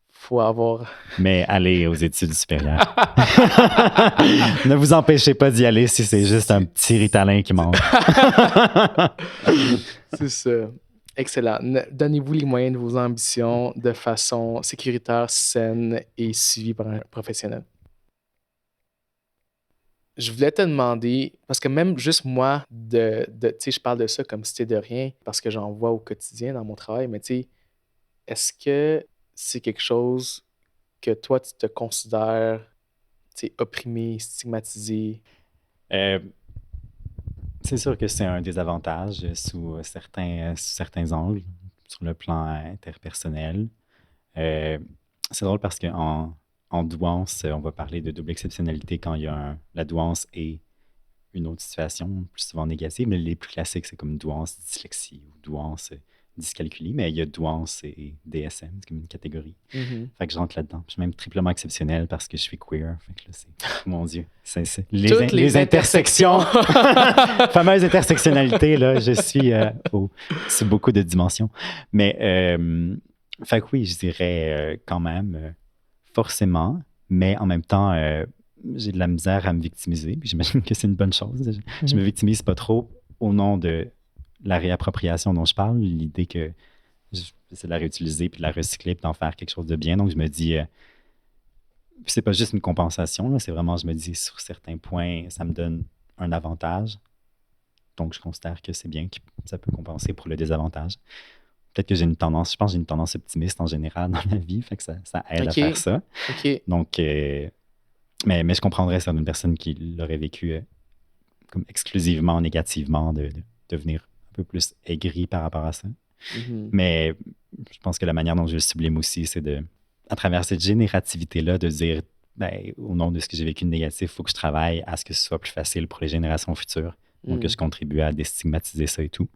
Faut avoir... Mais allez aux études supérieures. Ne vous empêchez pas d'y aller si c'est juste un petit Ritalin qui manque. C'est ça. Excellent. Donnez-vous les moyens de vos ambitions de façon sécuritaire, saine et suivie par un professionnel. Je voulais te demander, parce que même juste moi, tu sais, je parle de ça comme si c'était de rien, parce que j'en vois au quotidien dans mon travail, mais tu sais, est-ce que c'est quelque chose que toi, tu te considères, tu sais, opprimé, stigmatisé? C'est sûr que c'est un désavantage sous certains angles, sur le plan interpersonnel. C'est drôle parce qu'en douance, on va parler de double exceptionnalité quand il y a la douance et une autre situation, plus souvent négative, mais les plus classiques, c'est comme douance, dyslexie ou douance, dyscalculie, mais il y a douance et DSM, c'est comme une catégorie. Mm-hmm. Fait que je rentre là-dedans. Je suis même triplement exceptionnel parce que je suis queer. Fait que là, c'est... Mon Dieu. Toutes les intersections. Fameuse intersectionnalité, là, je suis sous beaucoup de dimensions. Mais, fait que oui, je dirais quand même, forcément, mais en même temps, j'ai de la misère à me victimiser. Puis j'imagine que c'est une bonne chose. Je me victimise pas trop au nom de la réappropriation dont je parle, l'idée que c'est de la réutiliser puis de la recycler puis d'en faire quelque chose de bien. Donc, je me dis, c'est pas juste une compensation, là, c'est vraiment, je me dis, sur certains points, ça me donne un avantage. Donc, je considère que c'est bien, que ça peut compenser pour le désavantage. Peut-être que j'ai une tendance, je pense que j'ai une tendance optimiste en général dans la vie, fait que ça aide à faire ça. Donc, mais je comprendrais ça d'une personne qui l'aurait vécu comme exclusivement négativement, de devenir un peu plus aigri par rapport à ça. Mm-hmm. Mais je pense que la manière dont je le sublime aussi, c'est à travers cette générativité-là, de dire, au nom de ce que j'ai vécu de négatif, il faut que je travaille à ce que ce soit plus facile pour les générations futures. Donc, que je contribue à déstigmatiser ça et tout.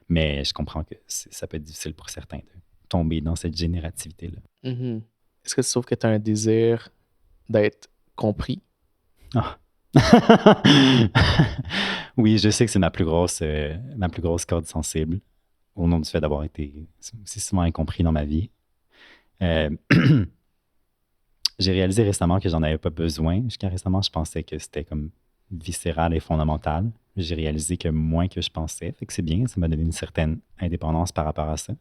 Mais je comprends que ça peut être difficile pour certains de tomber dans cette générativité-là. Mm-hmm. Est-ce que tu trouves que tu as un désir d'être compris? Ah. Oui, je sais que c'est ma plus grosse corde sensible, au nom du fait d'avoir été aussi souvent incompris dans ma vie. J'ai réalisé récemment que j'en avais pas besoin. Jusqu'à récemment, je pensais que c'était comme viscéral et fondamental. J'ai réalisé que moins que je pensais, fait que c'est bien, ça m'a donné une certaine indépendance par rapport à ça.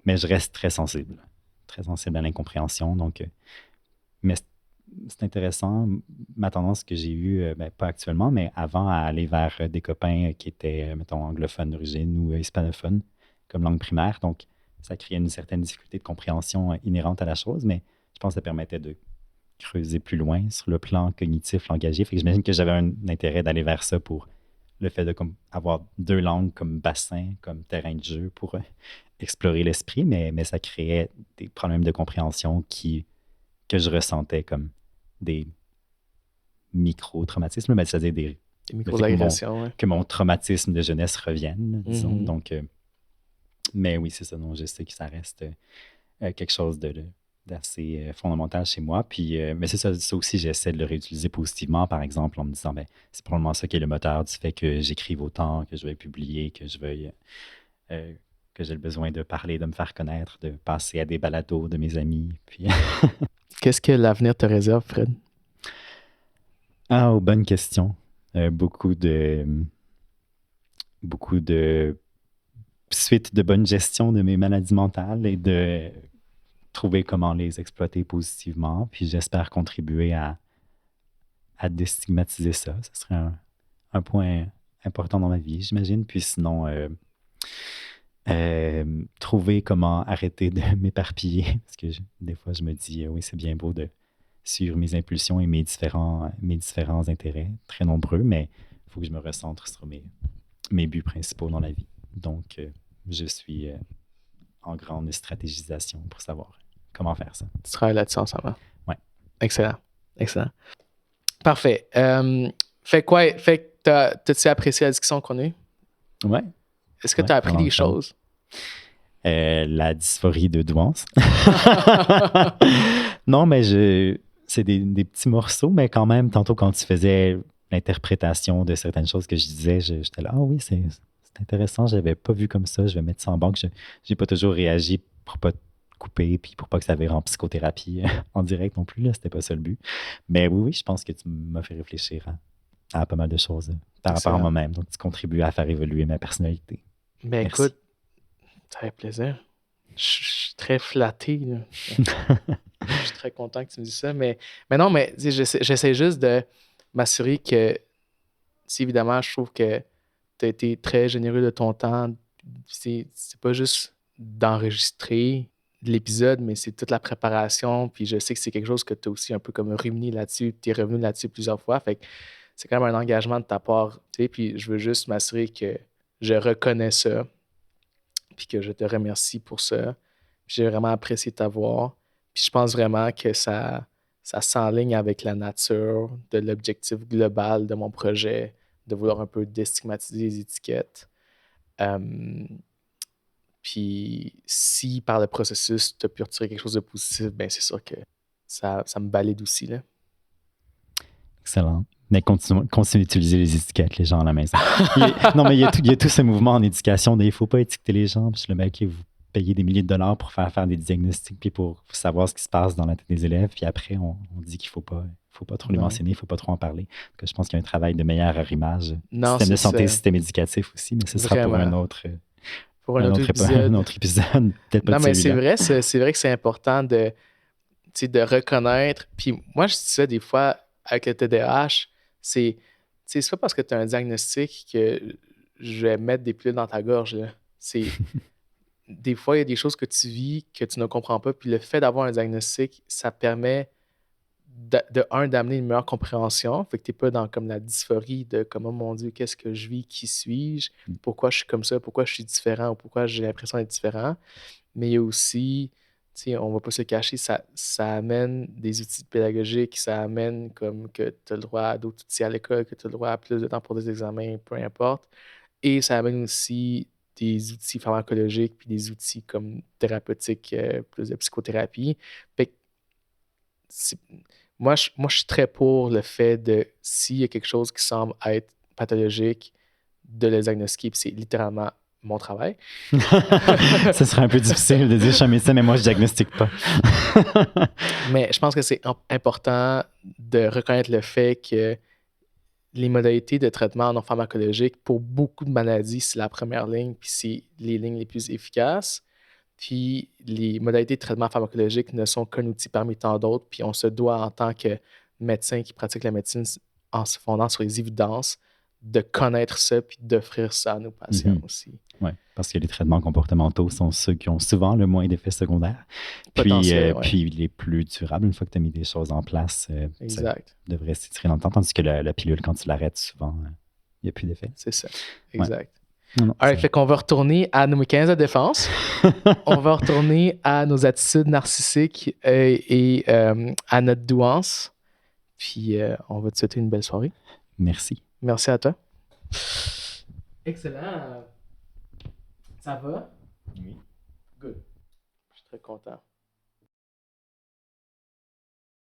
Mais je reste très sensible à l'incompréhension. Donc, mais c'est intéressant. Ma tendance que j'ai eue, pas actuellement, mais avant, à aller vers des copains qui étaient, mettons, anglophones d'origine ou hispanophones comme langue primaire. Donc, ça créait une certaine difficulté de compréhension inhérente à la chose, mais je pense que ça permettait de creuser plus loin sur le plan cognitif, langagier. Fait que j'imagine que j'avais un intérêt d'aller vers ça pour le fait de avoir deux langues comme bassin, comme terrain de jeu pour explorer l'esprit, mais ça créait des problèmes de compréhension que je ressentais comme des micro-traumatismes, c'est-à-dire des micro-agressions, que mon traumatisme de jeunesse revienne, disons. Donc, mais oui, c'est ça. Donc, je sais que ça reste quelque chose d'assez fondamental chez moi. Puis, mais c'est ça aussi, j'essaie de le réutiliser positivement, par exemple, en me disant, c'est probablement ça qui est le moteur du fait que j'écrive autant, que je vais publier, que je veuille, que j'ai le besoin de parler, de me faire connaître, de passer à des balados de mes amis. Puis... Qu'est-ce que l'avenir te réserve, Fred? Ah, bonne question. Beaucoup de suite de bonne gestion de mes maladies mentales et de trouver comment les exploiter positivement. Puis j'espère contribuer à déstigmatiser ça. Ce serait un point important dans ma vie, j'imagine. Puis sinon, trouver comment arrêter de m'éparpiller. Parce que des fois, je me dis, oui, c'est bien beau de suivre mes impulsions et mes différents intérêts, très nombreux, mais il faut que je me recentre sur mes buts principaux dans la vie. Donc, je suis en grande stratégisation pour savoir comment faire ça. Tu travailles là-dessus ensemble. Oui. Excellent. Parfait. Fait que t'as-tu apprécié la discussion qu'on a eue? Oui. Est-ce que tu as appris des choses? La dysphorie de douance. Non, mais c'est des petits morceaux, mais quand même, tantôt quand tu faisais l'interprétation de certaines choses que je disais, j'étais là, ah oui, c'est intéressant, je l'avais pas vu comme ça, je vais mettre ça en banque. Je n'ai pas toujours réagi pour pas couper, puis pour pas que ça vire en psychothérapie en direct non plus, là, c'était pas ça le but. Mais oui, je pense que tu m'as fait réfléchir à pas mal de choses par rapport à Excellent. moi-même. Donc, tu contribues à faire évoluer ma personnalité. Ben Merci. écoute, ça fait plaisir. Je suis très flatté, là. Je suis très content que tu me dises ça. Mais non, mais tu sais, j'essaie juste de m'assurer que, si évidemment, je trouve que tu as été très généreux de ton temps. C'est pas juste d'enregistrer l'épisode, mais c'est toute la préparation. Puis je sais que c'est quelque chose que tu as aussi un peu comme ruminé là-dessus. Tu es revenu là-dessus plusieurs fois. Fait que c'est quand même un engagement de ta part. Tu sais, puis je veux juste m'assurer que je reconnais ça. Puis que je te remercie pour ça. Puis j'ai vraiment apprécié t'avoir. Puis je pense vraiment que ça s'enligne avec la nature de l'objectif global de mon projet, de vouloir un peu déstigmatiser les étiquettes. Puis si par le processus, tu as pu retirer quelque chose de positif, ben c'est sûr que ça me valide aussi, là. Excellent. Mais continue d'utiliser les étiquettes, les gens à la maison. Non, mais il y a tout ce mouvement en éducation. Il ne faut pas étiqueter les gens. Puis le mec, vous payez des milliers de dollars pour faire des diagnostics, puis pour savoir ce qui se passe dans la tête des élèves. Puis après, on dit qu'il faut pas trop les mentionner, il ne faut pas trop en parler. Donc, je pense qu'il y a un travail de meilleur arrimage. Système de santé, système éducatif aussi, mais ce sera pour un autre épisode. Un autre épisode. Peut-être pas non, mais c'est celui-là. vrai, c'est vrai que c'est important de reconnaître. Puis moi, je dis ça des fois avec le TDAH, c'est pas parce que tu as un diagnostic que je vais mettre des pilules dans ta gorge, là. Des fois, il y a des choses que tu vis que tu ne comprends pas. Puis le fait d'avoir un diagnostic, ça permet d'amener une meilleure compréhension. Fait que tu n'es pas dans comme la dysphorie de comme, oh mon Dieu, qu'est-ce que je vis, qui suis-je, pourquoi je suis comme ça, pourquoi je suis différent ou pourquoi j'ai l'impression d'être différent. Mais il y a aussi, on ne va pas se le cacher, ça amène des outils pédagogiques, ça amène comme que tu as le droit à d'autres outils à l'école, que tu as le droit à plus de temps pour des examens, peu importe. Et ça amène aussi des outils pharmacologiques puis des outils comme thérapeutiques, plus de psychothérapie. Fait que moi, je suis très pour le fait de, s'il y a quelque chose qui semble être pathologique, de le diagnostiquer, puis c'est littéralement mon travail. Ce serait un peu difficile de dire je suis un médecin, mais moi, je diagnostique pas. Mais je pense que c'est important de reconnaître le fait que les modalités de traitement non pharmacologique, pour beaucoup de maladies, c'est la première ligne, puis c'est les lignes les plus efficaces. Puis les modalités de traitement pharmacologique ne sont qu'un outil parmi tant d'autres, puis on se doit, en tant que médecin qui pratique la médecine en se fondant sur les évidences, de connaître ça puis d'offrir ça à nos patients aussi. Oui, parce que les traitements comportementaux sont ceux qui ont souvent le moins d'effets secondaires. Puis les plus durables, une fois que tu as mis des choses en place, ça devrait s'étirer dans le temps, tandis que la pilule, quand tu l'arrêtes, souvent, il n'y a plus d'effet. C'est ça, exact. Ouais. Alright, fait qu'on va retourner à nos mécanismes de défense. On va retourner à nos attitudes narcissiques et à notre douance. Puis on va te souhaiter une belle soirée. Merci. Merci à toi. Excellent. Ça va? Oui. Good. Je suis très content.